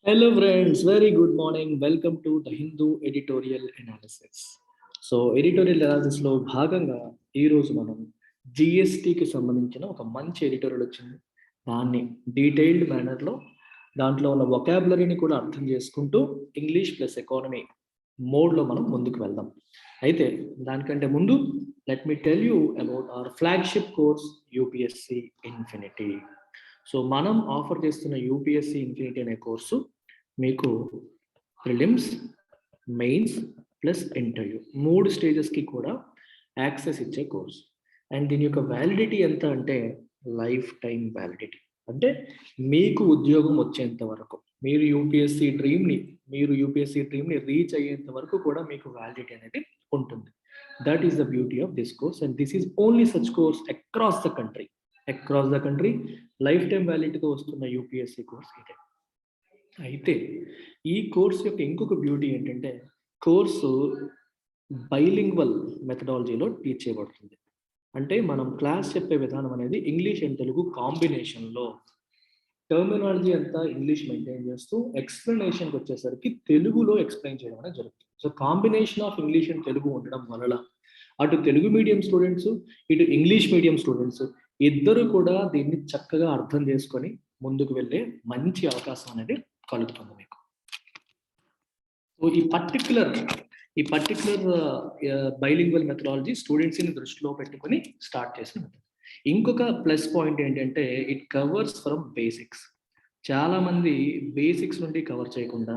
Hello friends, very good morning. Welcome to the Hindu editorial analysis. So editorial అనాలిసిస్లో భాగంగా ఈరోజు మనం జిఎస్టికి సంబంధించిన ఒక మంచి ఎడిటోరియల్ వచ్చింది. దాన్ని డీటెయిల్డ్ మేనర్లో దాంట్లో ఉన్న వొకాబులరీని కూడా అర్థం చేసుకుంటూ ఇంగ్లీష్ ప్లస్ ఎకానమీ మోడ్లో మనం ముందుకు వెళ్దాం. అయితే దానికంటే ముందు let me tell you about our flagship course UPSC infinity. So మనం ఆఫర్ చేస్తున్న యూపీఎస్సి ఇన్ఫినిటీ అనే కోర్సు మీకు ప్రిలిమ్స్, మెయిన్స్ ప్లస్ ఇంటర్వ్యూ 3 స్టేజెస్కి కూడా యాక్సెస్ ఇచ్చే కోర్స్. అండ్ దీని యొక్క వ్యాలిడిటీ ఎంత అంటే లైఫ్ టైం వ్యాలిడిటీ. అంటే మీకు ఉద్యోగం వచ్చేంత వరకు మీరు యూపీఎస్సి డ్రీమ్ని రీచ్ అయ్యేంత వరకు కూడా మీకు వ్యాలిడిటీ అనేది ఉంటుంది. That is the beauty of this course and this is only such course across the country life time వ్యాలిడిటీతో వస్తున్న యూపీఎస్సి కోర్స్ ఇదే. అయితే ఈ కోర్స్ యొక్క ఇంకొక బ్యూటీ ఏంటంటే కోర్సు బైలింగ్వల్ మెథడాలజీలో టీచ్ చేయబడుతుంది. అంటే మనం క్లాస్ చెప్పే విధానం అనేది ఇంగ్లీష్ అండ్ తెలుగు కాంబినేషన్లో టర్మినాలజీ అంతా ఇంగ్లీష్ మెయింటైన్ చేస్తూ ఎక్స్ప్లెనేషన్కి వచ్చేసరికి తెలుగులో ఎక్స్ప్లెయిన్ చేయడం అనేది జరుగుతుంది. So combination of English and Telugu ఉండడం వల్ల అటు తెలుగు మీడియం స్టూడెంట్స్ ఇటు ఇంగ్లీష్ మీడియం స్టూడెంట్స్ ఇద్దరు కూడా దీన్ని చక్కగా అర్థం చేసుకొని ముందుకు వెళ్ళే మంచి అవకాశం అనేది కలుగుతుంది మీకు. సో ఈ పర్టిక్యులర్ బైలింగ్వల్ మెథడాలజీ స్టూడెంట్స్ని దృష్టిలో పెట్టుకొని స్టార్ట్ చేసిన మెథడ్. ఇంకొక ప్లస్ పాయింట్ ఏంటంటే ఇట్ కవర్స్ ఫ్రమ్ బేసిక్స్. చాలా మంది బేసిక్స్ నుండి కవర్ చేయకుండా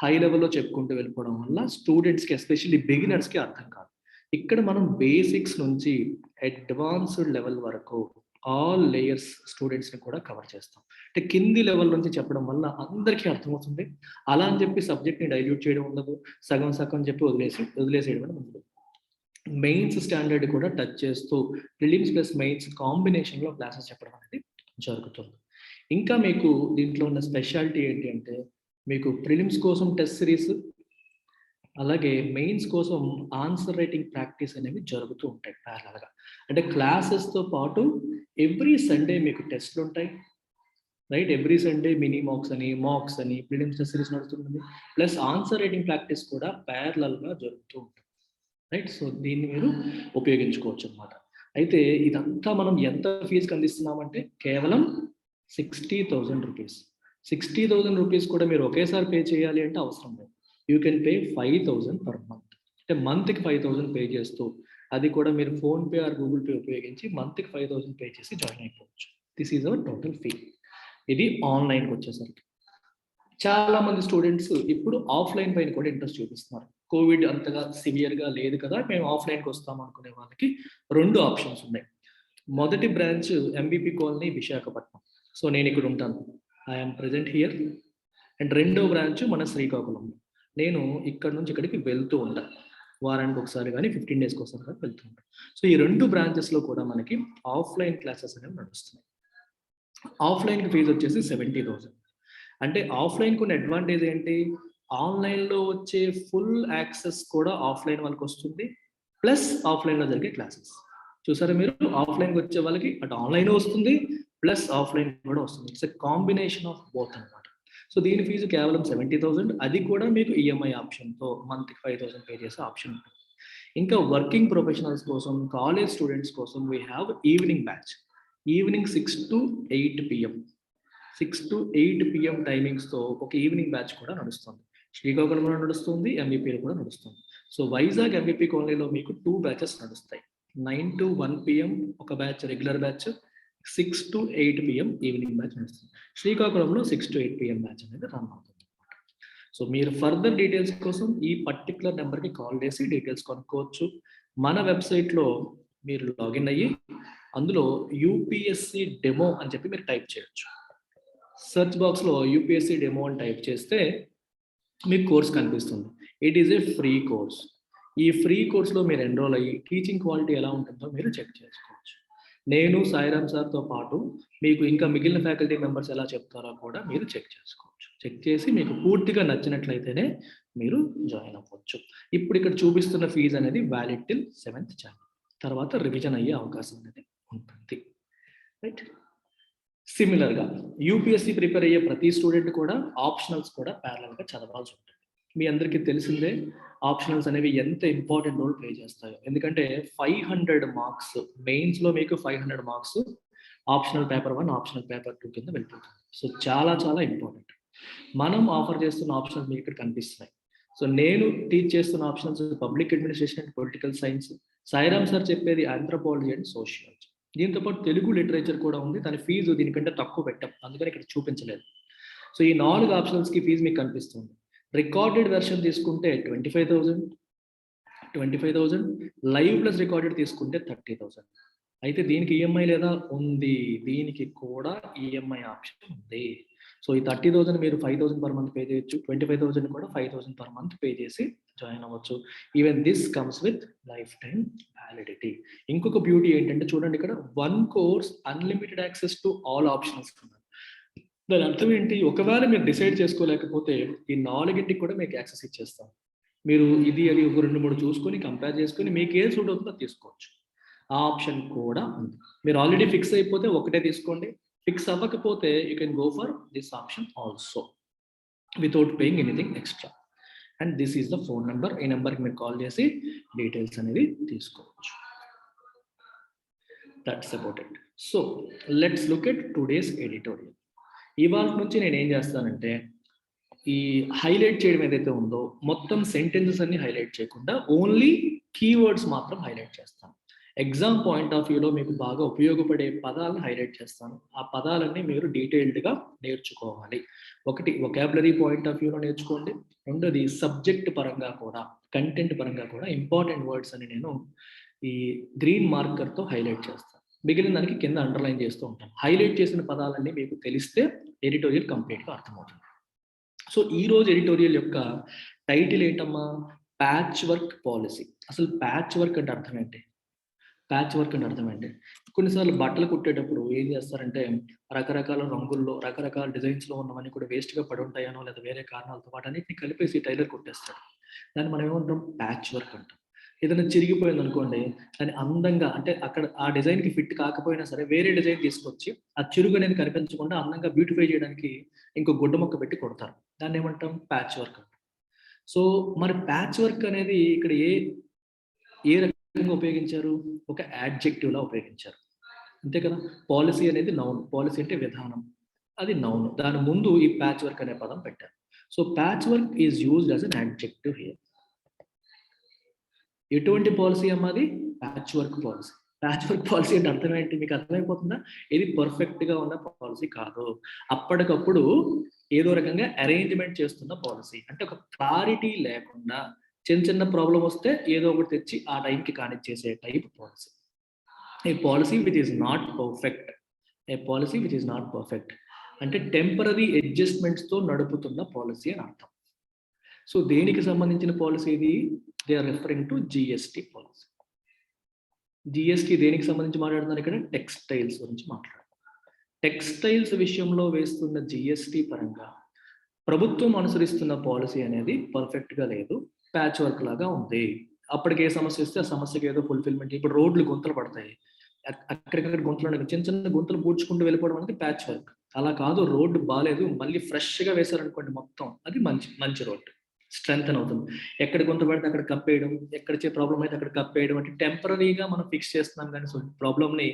హై లెవెల్లో చెప్పుకుంటూ వెళ్ళిపోవడం వల్ల స్టూడెంట్స్కి ఎస్పెషల్లీ బిగినర్స్కి అర్థం కాదు. ఇక్కడ మనం బేసిక్స్ నుంచి అడ్వాన్స్డ్ లెవెల్ వరకు ఆల్ లేయర్స్ స్టూడెంట్స్ని కూడా కవర్ చేస్తాం. అంటే కింది లెవెల్ నుంచి చెప్పడం వల్ల అందరికీ అర్థమవుతుంది. అలా అని చెప్పి సబ్జెక్ట్ని డైల్యూట్ చేయడం ఉండదు, సగం చెప్పి వదిలేసేయడం ఉండదు. మెయిన్స్ స్టాండర్డ్ కూడా టచ్ చేస్తూ ప్రిలిమ్స్ ప్లస్ మెయిన్స్ కాంబినేషన్లో క్లాసెస్ చెప్పడం అనేది జరుగుతుంది. ఇంకా మీకు దీంట్లో ఉన్న స్పెషాలిటీ ఏంటి అంటే మీకు ప్రిలిమ్స్ కోసం టెస్ట్ సిరీస్, అలాగే మెయిన్స్ కోసం ఆన్సర్ రైటింగ్ ప్రాక్టీస్ అనేవి జరుగుతూ ఉంటాయి ప్యారలల్గా. అంటే క్లాసెస్తో పాటు ఎవ్రీ సండే మీకు టెస్ట్లు ఉంటాయి, right? Every Sunday mini mocks అని ప్రిలిమ్స్ టెస్ట్ సిరీస్ నడుస్తుంది. ప్లస్ ఆన్సర్ రైటింగ్ ప్రాక్టీస్ కూడా ప్యారలల్గా జరుగుతూ ఉంటుంది, రైట్? సో దీన్ని మీరు ఉపయోగించుకోవచ్చు అనమాట. అయితే ఇదంతా మనం ఎంత ఫీజుకి అందిస్తున్నామంటే కేవలం 60,000 రూపీస్. 60,000 రూపీస్ కూడా మీరు ఒకేసారి పే చేయాలి అంటే అవసరం లేదు. You can pay 5,000 per month. అంటే మంత్కి 5,000 పే చేస్తూ అది కూడా మీరు ఫోన్పే ఆర్ గూగుల్ పే ఉపయోగించి మంత్కి 5,000 పే చేసి జాయిన్ అయిపోవచ్చు. This is our total fee. ఇది ఆన్లైన్కి వచ్చేసరికి చాలా మంది స్టూడెంట్స్ ఇప్పుడు ఆఫ్లైన్ పైన కూడా ఇంట్రెస్ట్ చూపిస్తున్నారు. కోవిడ్ అంతగా సివియర్గా లేదు కదా, మేము ఆఫ్లైన్కి వస్తాం అనుకునే వాళ్ళకి 2 ఆప్షన్స్ ఉన్నాయి. మొదటి branch MBP colony Visakhapatnam. So నేను ఇక్కడ ఉంటాను, ఐఎమ్ ప్రెజెంట్ హియర్. అండ్ రెండో బ్రాంచ్ మన శ్రీకాకుళం. నేను ఇక్కడ నుంచి ఇక్కడికి వెళ్తూ ఉంటాను, వారానికి ఒకసారి కానీ 15 డేస్కి ఒకసారి కానీ వెళ్తూ ఉంటాను. సో ఈ 2 బ్రాంచెస్లో కూడా మనకి ఆఫ్లైన్ క్లాసెస్ అనేవి నడుస్తున్నాయి. ఆఫ్లైన్కి ఫీజు వచ్చేసి 70,000. అంటే ఆఫ్లైన్కి ఉన్న అడ్వాంటేజ్ ఏంటి, ఆన్లైన్లో వచ్చే ఫుల్ యాక్సెస్ కూడా ఆఫ్లైన్ వాళ్ళకి వస్తుంది, ప్లస్ ఆఫ్లైన్లో జరిగే క్లాసెస్. చూసారా మీరు, ఆఫ్లైన్కి వచ్చే వాళ్ళకి అటు ఆన్లైన్ వస్తుంది ప్లస్ ఆఫ్లైన్ కూడా వస్తుంది. It's a combination of both అనమాట. సో దీని ఫీజు కేవలం 70,000. అది కూడా మీకు ఈఎంఐ ఆప్షన్తో మంత్కి 5,000 పే చేసే ఆప్షన్ ఉంటుంది. ఇంకా వర్కింగ్ ప్రొఫెషనల్స్ కోసం, కాలేజ్ స్టూడెంట్స్ కోసం we have evening batch. Evening 6 to 8 PM 6 to 8 PM టైమింగ్స్తో ఒక ఈవినింగ్ బ్యాచ్ కూడా నడుస్తుంది. శ్రీకాకుళంలో నడుస్తుంది, ఎంబీపీలో కూడా నడుస్తుంది. సో వైజాగ్ ఎంబీపీ కాలనీలో మీకు 2 బ్యాచెస్ నడుస్తాయి. 9 to 1 PM ఒక batch regular batch, 6 to 8 PM evening batch నడుస్తుంది. శ్రీకాకుళంలో 6 to 8 PM బ్యాచ్ అనేది రన్ అవుతుంది. సో మీరు ఫర్దర్ డీటెయిల్స్ కోసం ఈ పర్టికులర్ నెంబర్కి కాల్ చేసి డీటెయిల్స్ కొనుక్కోవచ్చు. మన వెబ్సైట్లో మీరు లాగిన్ అయ్యి అందులో యూపీఎస్సి డెమో అని చెప్పి మీరు టైప్ చేయొచ్చు. సెర్చ్ బాక్స్లో యూపీఎస్సి డెమో అని టైప్ చేస్తే మీకు కోర్స్ కనిపిస్తుంది. It is a free course. ఈ ఫ్రీ కోర్స్లో మీరు ఎన్రోల్ అయ్యి టీచింగ్ క్వాలిటీ ఎలా ఉంటుందో మీరు చెక్ చేసుకోవచ్చు. నేను సాయిరామ్ సార్తో పాటు మీకు ఇంకా మిగిలిన ఫ్యాకల్టీ మెంబర్స్ ఎలా చెప్తారో కూడా మీరు చెక్ చేసుకోవచ్చు. చెక్ చేసి మీకు పూర్తిగా నచ్చినట్లయితేనే మీరు జాయిన్ అవ్వచ్చు. ఇప్పుడు ఇక్కడ చూపిస్తున్న ఫీజు అనేది వ్యాలిడ్ టిల్ 7th January. తర్వాత రివిజన్ అయ్యే అవకాశం అనేది ఉంటుంది, రైట్? సిమిలర్గా యూపీఎస్సీ ప్రిపేర్ అయ్యే ప్రతి స్టూడెంట్ కూడా ఆప్షనల్స్ కూడా ప్యారలల్గా చదవాల్సి ఉంటుంది. మీ అందరికీ తెలిసిందే ఆప్షనల్స్ అనేవి ఎంత ఇంపార్టెంట్ రోల్ ప్లే చేస్తాయో. ఎందుకంటే 500 మార్క్స్ మెయిన్స్లో మీకు 500 marks optional paper 1, optional paper 2 కింద వెళ్ళిపోతుంది. సో చాలా చాలా ఇంపార్టెంట్. మనం ఆఫర్ చేస్తున్న ఆప్షన్స్ మీకు ఇక్కడ కనిపిస్తున్నాయి. సో నేను టీచ్ చేస్తున్న options public administration and political science, Sairam sir చెప్పేది ఆంథ్రోపాలజీ అండ్ సోషియాలజీ. దీంతో పాటు తెలుగు లిటరేచర్ కూడా ఉంది. దాని ఫీజు దీనికంటే తక్కువ పెట్టాం, అందుకని ఇక్కడ చూపించలేదు. సో ఈ 4 ఆప్షన్స్కి ఫీజు మీకు కనిపిస్తుంది. రికార్డెడ్ వెర్షన్ తీసుకుంటే 25,000 లైవ్ ప్లస్ రికార్డెడ్ తీసుకుంటే 30,000. అయితే దీనికి ఈఎంఐ లేదా ఉంది, దీనికి కూడా ఈఎంఐ ఆప్షన్ ఉంది. సో ఈ 30,000 మీరు 5,000 పర్ మంత్ పే చేయొచ్చు, 25,000 కూడా 5,000 పర్ మంత్ పే చేసి జాయిన్ అవ్వచ్చు. Even this comes with life time validity. ఇంకొక బ్యూటీ ఏంటంటే చూడండి, ఇక్కడ 1 course unlimited access to all options. దాని అర్థం ఏంటి? ఒకవేళ మీరు డిసైడ్ చేసుకోలేకపోతే ఈ 4గింటికి కూడా మీకు యాక్సెస్ ఇచ్చేస్తాం. మీరు ఇది అది ఒక 2-3 చూసుకొని కంపేర్ చేసుకొని మీకు ఏ సూట్ అవుతుందో తీసుకోవచ్చు. ఆ ఆప్షన్ కూడా ఉంది. మీరు ఆల్రెడీ ఫిక్స్ అయిపోతే ఒకటే తీసుకోండి, ఫిక్స్ అవ్వకపోతే you can go for this option also without paying anything extra. And this is the phone number. ఈ నెంబర్కి మీరు కాల్ చేసి డీటెయిల్స్ అనేది తీసుకోవచ్చు. That's about it. So let's look at today's editorial. ఇవాళ నుంచి నేను ఏం చేస్తానంటే ఈ హైలైట్ చేయడం ఏదైతే ఉందో మొత్తం సెంటెన్సెస్ అన్ని హైలైట్ చేయకుండా ఓన్లీ కీవర్డ్స్ మాత్రం హైలైట్ చేస్తాను. ఎగ్జామ్ పాయింట్ ఆఫ్ వ్యూలో మీకు బాగా ఉపయోగపడే పదాలను హైలైట్ చేస్తాను. ఆ పదాలన్నీ మీరు డీటెయిల్డ్గా నేర్చుకోవాలి. ఒకటి వొకాబులరీ పాయింట్ ఆఫ్ వ్యూలో నేర్చుకోండి. రెండోది సబ్జెక్ట్ పరంగా కూడా, కంటెంట్ పరంగా కూడా ఇంపార్టెంట్ వర్డ్స్ అని నేను ఈ గ్రీన్ మార్కర్తో హైలైట్ చేస్తాను. మిగిలిన దానికి కింద అండర్లైన్ చేస్తూ ఉంటాను. హైలైట్ చేసిన పదాలన్నీ మీకు తెలిస్తే ఎడిటోరియల్ కంప్లీట్గా అర్థమవుతుంది. సో ఈ రోజు ఎడిటోరియల్ యొక్క టైటిల్ ఏంటమ్మా? Patch work policy. అసలు ప్యాచ్ వర్క్ అంటే అర్థం ఏంటి? ప్యాచ్ వర్క్ అంటే అర్థం ఏంటి? కొన్నిసార్లు బట్టలు కుట్టేటప్పుడు ఏం చేస్తారంటే రకరకాల రంగుల్లో రకరకాల డిజైన్స్లో ఉన్నవన్నీ కూడా వేస్ట్గా పడి ఉంటాయనో లేదా వేరే కారణాలతో వాటన్నిటిని కలిపేసి టైలర్ కుట్టేస్తాడు. దాన్ని మనం ఏమంటాం? ప్యాచ్ వర్క్ అంటాం. ఏదైనా చిరిగిపోయింది అనుకోండి, దాన్ని అందంగా అంటే అక్కడ ఆ డిజైన్కి ఫిట్ కాకపోయినా సరే వేరే డిజైన్ తీసుకొచ్చి ఆ చిరుగు అనేది కనిపించకుండా అందంగా బ్యూటిఫై చేయడానికి ఇంకో గుడ్డ మొక్క పెట్టి కొడతారు. దాన్ని ఏమంటాం? ప్యాచ్ వర్క్ అంటాం. సో మరి ప్యాచ్ వర్క్ అనేది ఇక్కడ ఏ రకంగా ఉపయోగించారు? ఒక యాడ్జెక్టివ్లా ఉపయోగించారు, అంతే కదా. పాలసీ అనేది నౌన్, పాలసీ అంటే విధానం, అది నౌన్. దాని ముందు ఈ ప్యాచ్ వర్క్ అనే పదం పెట్టారు. So patch work is used as an adjective here. ఎటువంటి పాలసీ అమ్మది? Patch work policy. Patch work policy అంటే అర్థం ఏంటి? మీకు అర్థమైపోతుందా? ఇది పర్ఫెక్ట్గా ఉన్న పాలసీ కాదు, అప్పటికప్పుడు ఏదో రకంగా అరేంజ్మెంట్ చేస్తున్న పాలసీ. అంటే ఒక క్లారిటీ లేకుండా చిన్న చిన్న ప్రాబ్లం వస్తే ఏదో ఒకటి తెచ్చి ఆ టైంకి కానిచ్చేసే type policy. A policy which is not perfect. A policy which is not perfect అంటే టెంపరరీ అడ్జస్ట్మెంట్స్తో నడుపుతున్న పాలసీ అని అర్థం. సో దేనికి సంబంధించిన పాలసీ ఇది? They are referring to GST policy. GST దేనికి సంబంధించి మాట్లాడుతున్నారు? ఇక్కడ టెక్స్టైల్స్ గురించి మాట్లాడుతున్నారు. టెక్స్టైల్స్ విషయంలో వేస్తున్న జిఎస్టీ పరంగా ప్రభుత్వం అనుసరిస్తున్న పాలసీ అనేది పర్ఫెక్ట్గా లేదు, ప్యాచ్ వర్క్ లాగా ఉంది. అప్పటికి ఏ సమస్య వస్తే ఆ సమస్యకి ఏదో ఫుల్ఫిల్మెంట్. ఇప్పుడు రోడ్లు గుంతలు పడతాయి, అక్కడికక్కడ గుంతలు, చిన్న చిన్న గుంతలు పూడ్చుకుంటూ వెళ్ళిపోవడం అనేది ప్యాచ్ వర్క్. అలా కాదు, రోడ్డు బాగాలేదు మళ్ళీ ఫ్రెష్గా వేశారనుకోండి మొత్తం, అది మంచి రోడ్డు, స్ట్రెంగ్ అవుతుంది. ఎక్కడ గుంత పడితే అక్కడ కప్పేయడం, ఎక్కడ ప్రాబ్లం అయితే అక్కడ కప్పేయడం అంటే టెంపరీగా మనం ఫిక్స్ చేస్తున్నాం కానీ ప్రాబ్లమ్ని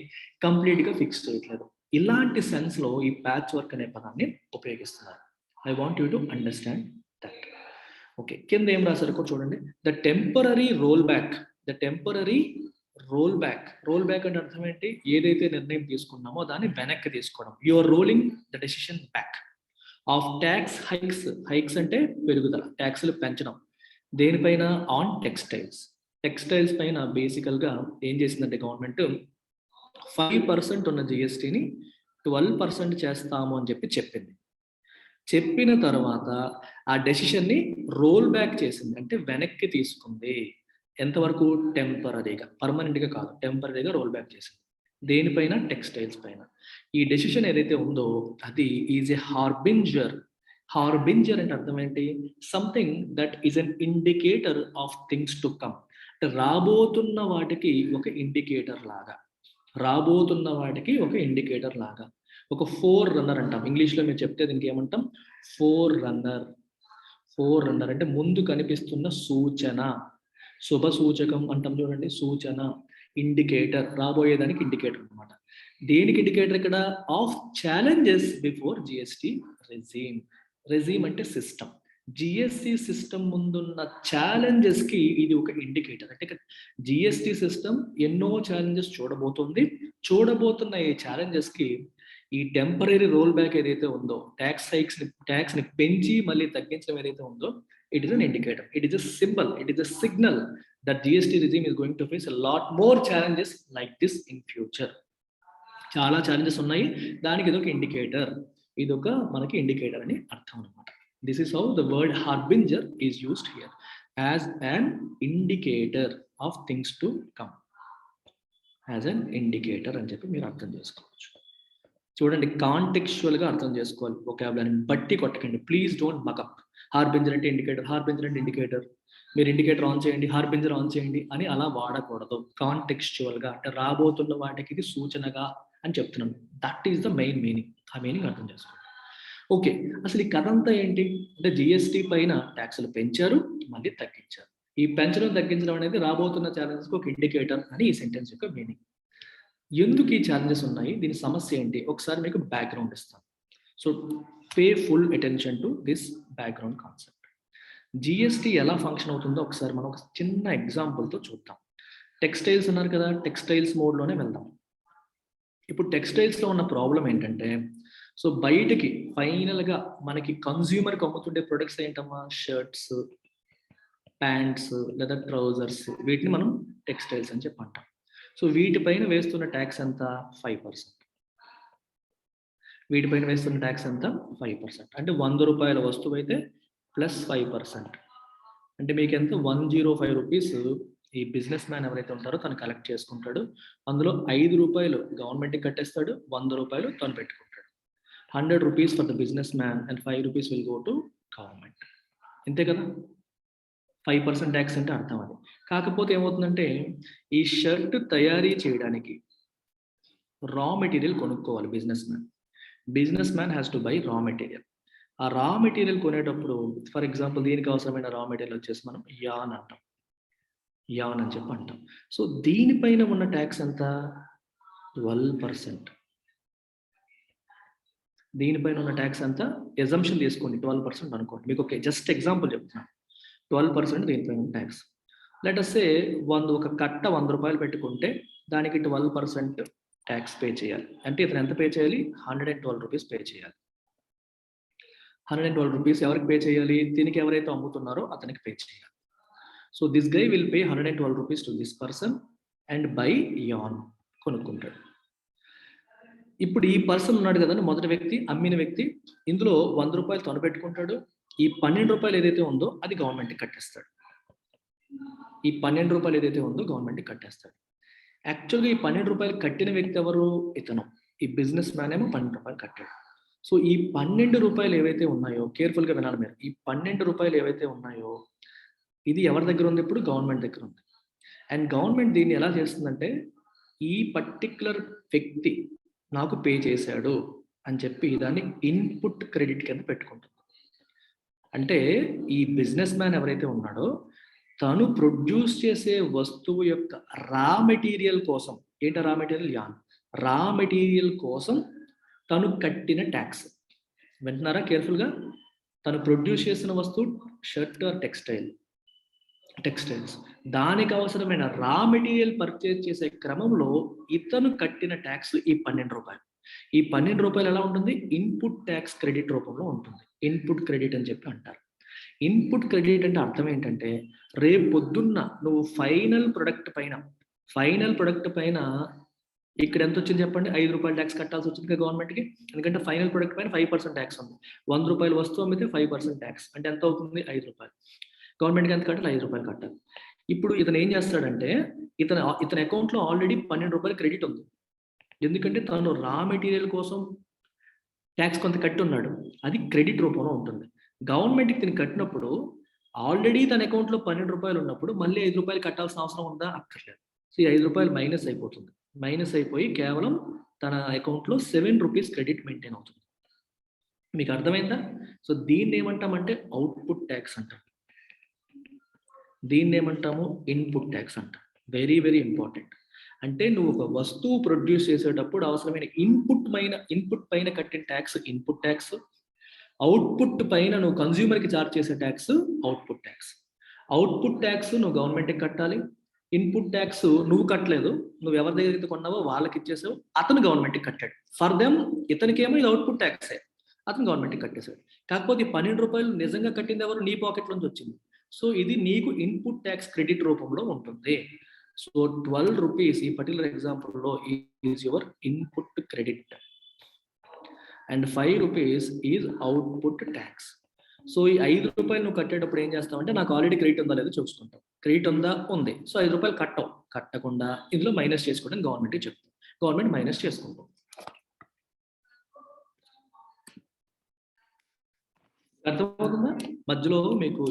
కంప్లీట్గా ఫిక్స్ చేయట్లేదు. ఇలాంటి సెన్స్లో ఈ ప్యాచ్ వర్క్ అనే పదాన్ని ఉపయోగిస్తున్నారు. I want you to understand that. Okay, కింద ఏం రాశారు కూడా చూడండి. The temporary roll back. The temporary roll back. Roll back అంటే అర్థం ఏంటి? ఏదైతే నిర్ణయం తీసుకున్నామో దాన్ని వెనక్కి తీసుకోవడం. You are rolling the decision back of tax hikes. Hikes అంటే పెరుగుదల, ట్యాక్స్లు పెంచడం. దేనిపైన? On textiles. టెక్స్టైల్స్ పైన బేసికల్గా ఏం చేసిందంటే గవర్నమెంట్ 5% ఉన్న జిఎస్టీని 12% చేస్తాము అని చెప్పింది. చెప్పిన తర్వాత ఆ డెసిషన్ని రోల్ బ్యాక్ చేసింది, అంటే వెనక్కి తీసుకుంది. ఎంతవరకు? టెంపరరీగా, పర్మనెంట్గా కాదు, టెంపరరీగా రోల్ బ్యాక్ చేసింది. దేనిపైన? టెక్స్టైల్స్ పైన. ఈ డెసిషన్ ఏదైతే ఉందో అది ఈజ్ ఏ హార్బింజర్. హార్బింజర్ అంటే అర్థం ఏంటి? Something that is an indicator of things to come. అంటే రాబోతున్న వాటికి ఒక ఇండికేటర్ లాగా, రాబోతున్న వాటికి ఒక ఇండికేటర్ లాగా. ఒక 4 రన్నర్ అంటాం. ఇంగ్లీష్లో మీరు చెప్తే దీనికి ఏమంటాం? 4 రన్నర్. 4 రన్నర్ అంటే ముందు కనిపిస్తున్న సూచన, శుభ సూచకం అంటాం చూడండి, సూచన, ఇండికేటర్, రాబోయేదానికి ఇండికేటర్ అనమాట. దేనికి ఇండికేటర్ ఇక్కడ? Of challenges before GST regime. Regime అంటే సిస్టమ్. జిఎస్టి సిస్టమ్ ముందున్న ఛాలెంజెస్ కి ఇది ఒక ఇండికేటర్. అంటే జిఎస్టి సిస్టమ్ ఎన్నో ఛాలెంజెస్ చూడబోతున్న ఈ ఛాలెంజెస్ కి ఈ టెంపరీ రోల్ బ్యాక్ ఏదైతే ఉందో, ట్యాక్స్ ని పెంచి మళ్ళీ తగ్గించడం ఏదైతే ఉందో, it is an indicator. It is a symbol, it is a signal that GST regime is going to face a lot more challenges like this in future. చాలా challenges ఉన్నాయి, దానికి ఇదొక ఇండికేటర్. ఇదొక మనకి ఇండికేటర్ అని అర్థం అనమాట. This is how the word harbinger is used here as an indicator of things to come. As an indicator అని చెప్పి మీరు అర్థం చేసుకోవచ్చు. చూడండి, కాంటెక్చువల్ గా అర్థం చేసుకోవాలి. వొకాబులరీని బట్టి కొట్టకండి. Please don't మకప్. హార్బింజర్ అంటే ఇండికేటర్, హార్బింజర్ అంటే ఇండికేటర్, మీరు ఇండికేటర్ ఆన్ చేయండి, హార్బింజర్ ఆన్ చేయండి అని అలా వాడకూడదు. కాంటెక్చువల్ గా అంటే రాబోతున్న వాటికి ఇది సూచనగా అని చెప్తున్నాను. That is the main meaning. ఆ మీనింగ్ అర్థం చేసుకోండి. ఓకే, అసలు ఈ కథ అంతా ఏంటి అంటే జిఎస్టి పైన ట్యాక్సులు పెంచారు, మళ్ళీ తగ్గించారు. ఈ పెంచడం తగ్గించడం అనేది రాబోతున్న ఛాలెంజెస్ కి ఒక ఇండికేటర్ అని ఈ సెంటెన్స్ యొక్క మీనింగ్. ఎందుకు ఈ ఛాలెంజెస్ ఉన్నాయి, దీని సమస్య ఏంటి, ఒకసారి మీకు బ్యాక్గ్రౌండ్ ఇస్తాను. So pay full attention to this background concept. GST ఎలా ఫంక్షన్ అవుతుందో ఒకసారి మనం ఒక చిన్న ఎగ్జాంపుల్తో చూద్దాం. టెక్స్టైల్స్ అన్నారు కదా, టెక్స్టైల్స్ మోడ్లోనే వెళ్దాం. ఇప్పుడు టెక్స్టైల్స్లో ఉన్న ప్రాబ్లం ఏంటంటే, సో బయటికి ఫైనల్గా మనకి కన్జ్యూమర్కి అమ్ముతుండే ప్రొడక్ట్స్ ఏంటమ్మా? షర్ట్స్, ప్యాంట్స్ లేదా ట్రౌజర్స్, వీటిని మనం టెక్స్టైల్స్ అని చెప్పి అంటాం. సో వీటిపైన వేస్తున్న ట్యాక్స్ ఎంత? 5%. వీటిపైన వేస్తున్న ట్యాక్స్ ఎంత? 5%. అంటే 100 రూపాయల వస్తువు అయితే ప్లస్ 5%. అంటే మీకు ఎంత? 105 రూపీస్ ఈ బిజినెస్ మ్యాన్ ఎవరైతే ఉంటారో తను కలెక్ట్ చేసుకుంటాడు. అందులో 5 రూపాయలు గవర్నమెంట్కి కట్టేస్తాడు, 100 రూపాయలు తను పెట్టుకుంటాడు. 100 rupees for the business man and 5 rupees will go to government. అంతే కదా? 5% ట్యాక్స్ అంటే అర్థం అది. కాకపోతే ఏమవుతుందంటే, ఈ షర్ట్ తయారీ చేయడానికి రా మెటీరియల్ కొనుక్కోవాలి business man has to buy raw material. ఆ రా మెటీరియల్ కొనేటప్పుడు ఫర్ ఎగ్జాంపుల్ దీనికి అవసరమైన రా మెటీరియల్ వచ్చేసి మనం యాన్ అని చెప్పి అంటాం. సో దీనిపైన ఉన్న ట్యాక్స్ ఎంత? 12%. దీనిపైన ఉన్న ట్యాక్స్ ఎంత? ఎజంప్షన్ తీసుకోండి, 12% అనుకోండి. మీకు ఓకే, జస్ట్ ఎగ్జాంపుల్ చెప్తున్నాను. 12% దీనిపైన ట్యాక్స్. లెట్ అస్ సే ఒక కట్ట 100 రూపాయలు పెట్టుకుంటే దానికి 12% ట్యాక్స్ పే చేయాలి. అంటే ఇతను ఎంత పే చేయాలి? 112 రూపీస్ పే చేయాలి. 112 రూపీస్ ఎవరికి పే చేయాలి? దీనికి ఎవరైతే అమ్ముతున్నారో అతనికి పే చేయాలి. So this guy will pay 112 rupees to this person and buy an, కొనుక్కుంటాడు. ఇప్పుడు ఈ పర్సన్ ఉన్నాడు కదండి, మొదటి వ్యక్తి, అమ్మిన వ్యక్తి, ఇందులో 100 రూపాయలు తను పెట్టుకుంటాడు. ఈ 12 రూపాయలు ఏదైతే ఉందో అది గవర్నమెంట్కి కట్టేస్తాడు. ఈ 12 రూపాయలు ఏదైతే ఉందో గవర్నమెంట్కి కట్టేస్తాడు. యాక్చువల్గా ఈ 12 రూపాయలు కట్టిన వ్యక్తి ఎవరు? ఇతను. ఈ బిజినెస్ మ్యాన్ ఏమో 12 రూపాయలు కట్టాడు. సో ఈ 12 రూపాయలు ఏవైతే ఉన్నాయో, కేర్ఫుల్గా వినాలి మీరు, ఈ 12 రూపాయలు ఏవైతే ఉన్నాయో ఇది ఎవరి దగ్గర ఉంది? ఇప్పుడు గవర్నమెంట్ దగ్గర ఉంది. అండ్ గవర్నమెంట్ దీన్ని ఎలా చేస్తుందంటే, ఈ పర్టిక్యులర్ వ్యక్తి నాకు పే చేశాడు అని చెప్పి దాన్ని ఇన్పుట్ క్రెడిట్ కింద పెట్టుకుంటుంది. అంటే ఈ బిజినెస్ మ్యాన్ ఎవరైతే ఉన్నాడో తను ప్రొడ్యూస్ చేసే వస్తువు యొక్క రా మెటీరియల్ కోసం, ఏంటి raw material? An. Raw material కోసం తను కట్టిన ట్యాక్స్. వింటున్నారా కేర్ఫుల్గా? తను ప్రొడ్యూస్ చేసిన వస్తువు షర్ట్ ఆర్ టెక్స్టైల్స్, దానికి అవసరమైన రా మెటీరియల్ పర్చేజ్ చేసే క్రమంలో ఇతను కట్టిన ట్యాక్స్ ఈ 12 రూపాయలు. ఈ 12 రూపాయలు ఎలా ఉంటుంది? ఇన్పుట్ ట్యాక్స్ క్రెడిట్ రూపంలో ఉంటుంది. ఇన్పుట్ క్రెడిట్ అని చెప్పి అంటారు. ఇన్పుట్ క్రెడిట్ అంటే అర్థం ఏంటంటే, రేపు పొద్దున్న నువ్వు ఫైనల్ ప్రొడక్ట్ పైన ఇక్కడ ఎంత వచ్చింది చెప్పండి? 5 రూపాయలు ట్యాక్స్ కట్టాల్సి వచ్చింది గవర్నమెంట్కి. ఎందుకంటే ఫైనల్ ప్రొడక్ట్ పైన 5% ట్యాక్స్ ఉంది. 100 రూపాయలు వస్తువు అమ్మితే 5% ట్యాక్స్, అంటే ఎంత అవుతుంది? 5 రూపాయలు. గవర్నమెంట్కి ఎంత కట్టాలి? 5 రూపాయలు కట్టాలి. ఇప్పుడు ఇతను ఏం చేస్తాడంటే, ఇతని అకౌంట్లో ఆల్రెడీ 12 రూపాయలు క్రెడిట్ ఉంది. ఎందుకంటే తను రా మెటీరియల్ కోసం ట్యాక్స్ కొంత కట్టి ఉన్నాడు, అది క్రెడిట్ రూపంలో ఉంటుంది. గవర్నమెంట్కి తిని కట్టినప్పుడు ఆల్రెడీ తన అకౌంట్లో 12 రూపాయలు ఉన్నప్పుడు మళ్ళీ 5 రూపాయలు కట్టాల్సిన అవసరం ఉందా? అక్కర్లేదు. సో ఈ 5 రూపాయలు మైనస్ అయిపోతుంది. మైనస్ అయిపోయి కేవలం తన అకౌంట్లో 7 రూపీస్ క్రెడిట్ మెయింటైన్ అవుతుంది. మీకు అర్థమైందా? సో దీన్ని ఏమంటామంటే అవుట్పుట్ ట్యాక్స్ అంటాం. దీన్ని ఏమంటాము? ఇన్పుట్ ట్యాక్స్ అంటాం. Very very important. అంటే నువ్వు ఒక వస్తువు ప్రొడ్యూస్ చేసేటప్పుడు అవసరమైన ఇన్పుట్ పైన కట్టిన ట్యాక్స్ ఇన్పుట్ ట్యాక్స్, అవుట్పుట్ పైన నువ్వు కన్జ్యూమర్కి చార్జ్ చేసే tax output tax. Output tax నువ్వు గవర్నమెంట్కి కట్టాలి. ఇన్పుట్ ట్యాక్స్ నువ్వు కట్టలేదు, నువ్వు ఎవరి దగ్గర అయితే కొన్నావో వాళ్ళకి ఇచ్చేసావు, అతను గవర్నమెంట్కి కట్టాడు. ఫర్ దెమ్ ఇతనికేమో ఇది అవుట్పుట్ ట్యాక్సే, అతను గవర్నమెంట్కి కట్టేశాడు. కాకపోతే 12 రూపాయలు నిజంగా కట్టింది ఎవరు? నీ పాకెట్ నుంచి వచ్చింది. సో ఇది నీకు ఇన్పుట్ ట్యాక్స్ క్రెడిట్ రూపంలో ఉంటుంది. సో 12 రూపీస్ ఈ పర్టికులర్ ఎగ్జాంపుల్లో is your input credit and 5 rupees is output tax. So ఈ 5 రూపాయలు నువ్వు కట్టేటప్పుడు ఏం చేస్తావంటే నాకు ఆల్రెడీ క్రెడిట్ ఉందా లేదో చూసుకుంటావు. క్రెడిట్ ఉందా? ఉంది. సో 5 రూపాయలు కట్టవు. కట్టకుండా ఇందులో మైనస్ చేసుకోవడం గవర్నమెంట్కి చెప్తాం. గవర్నమెంట్ మైనస్ చేసుకుంటాం. అర్థమవుతుందా? మధ్యలో మీకు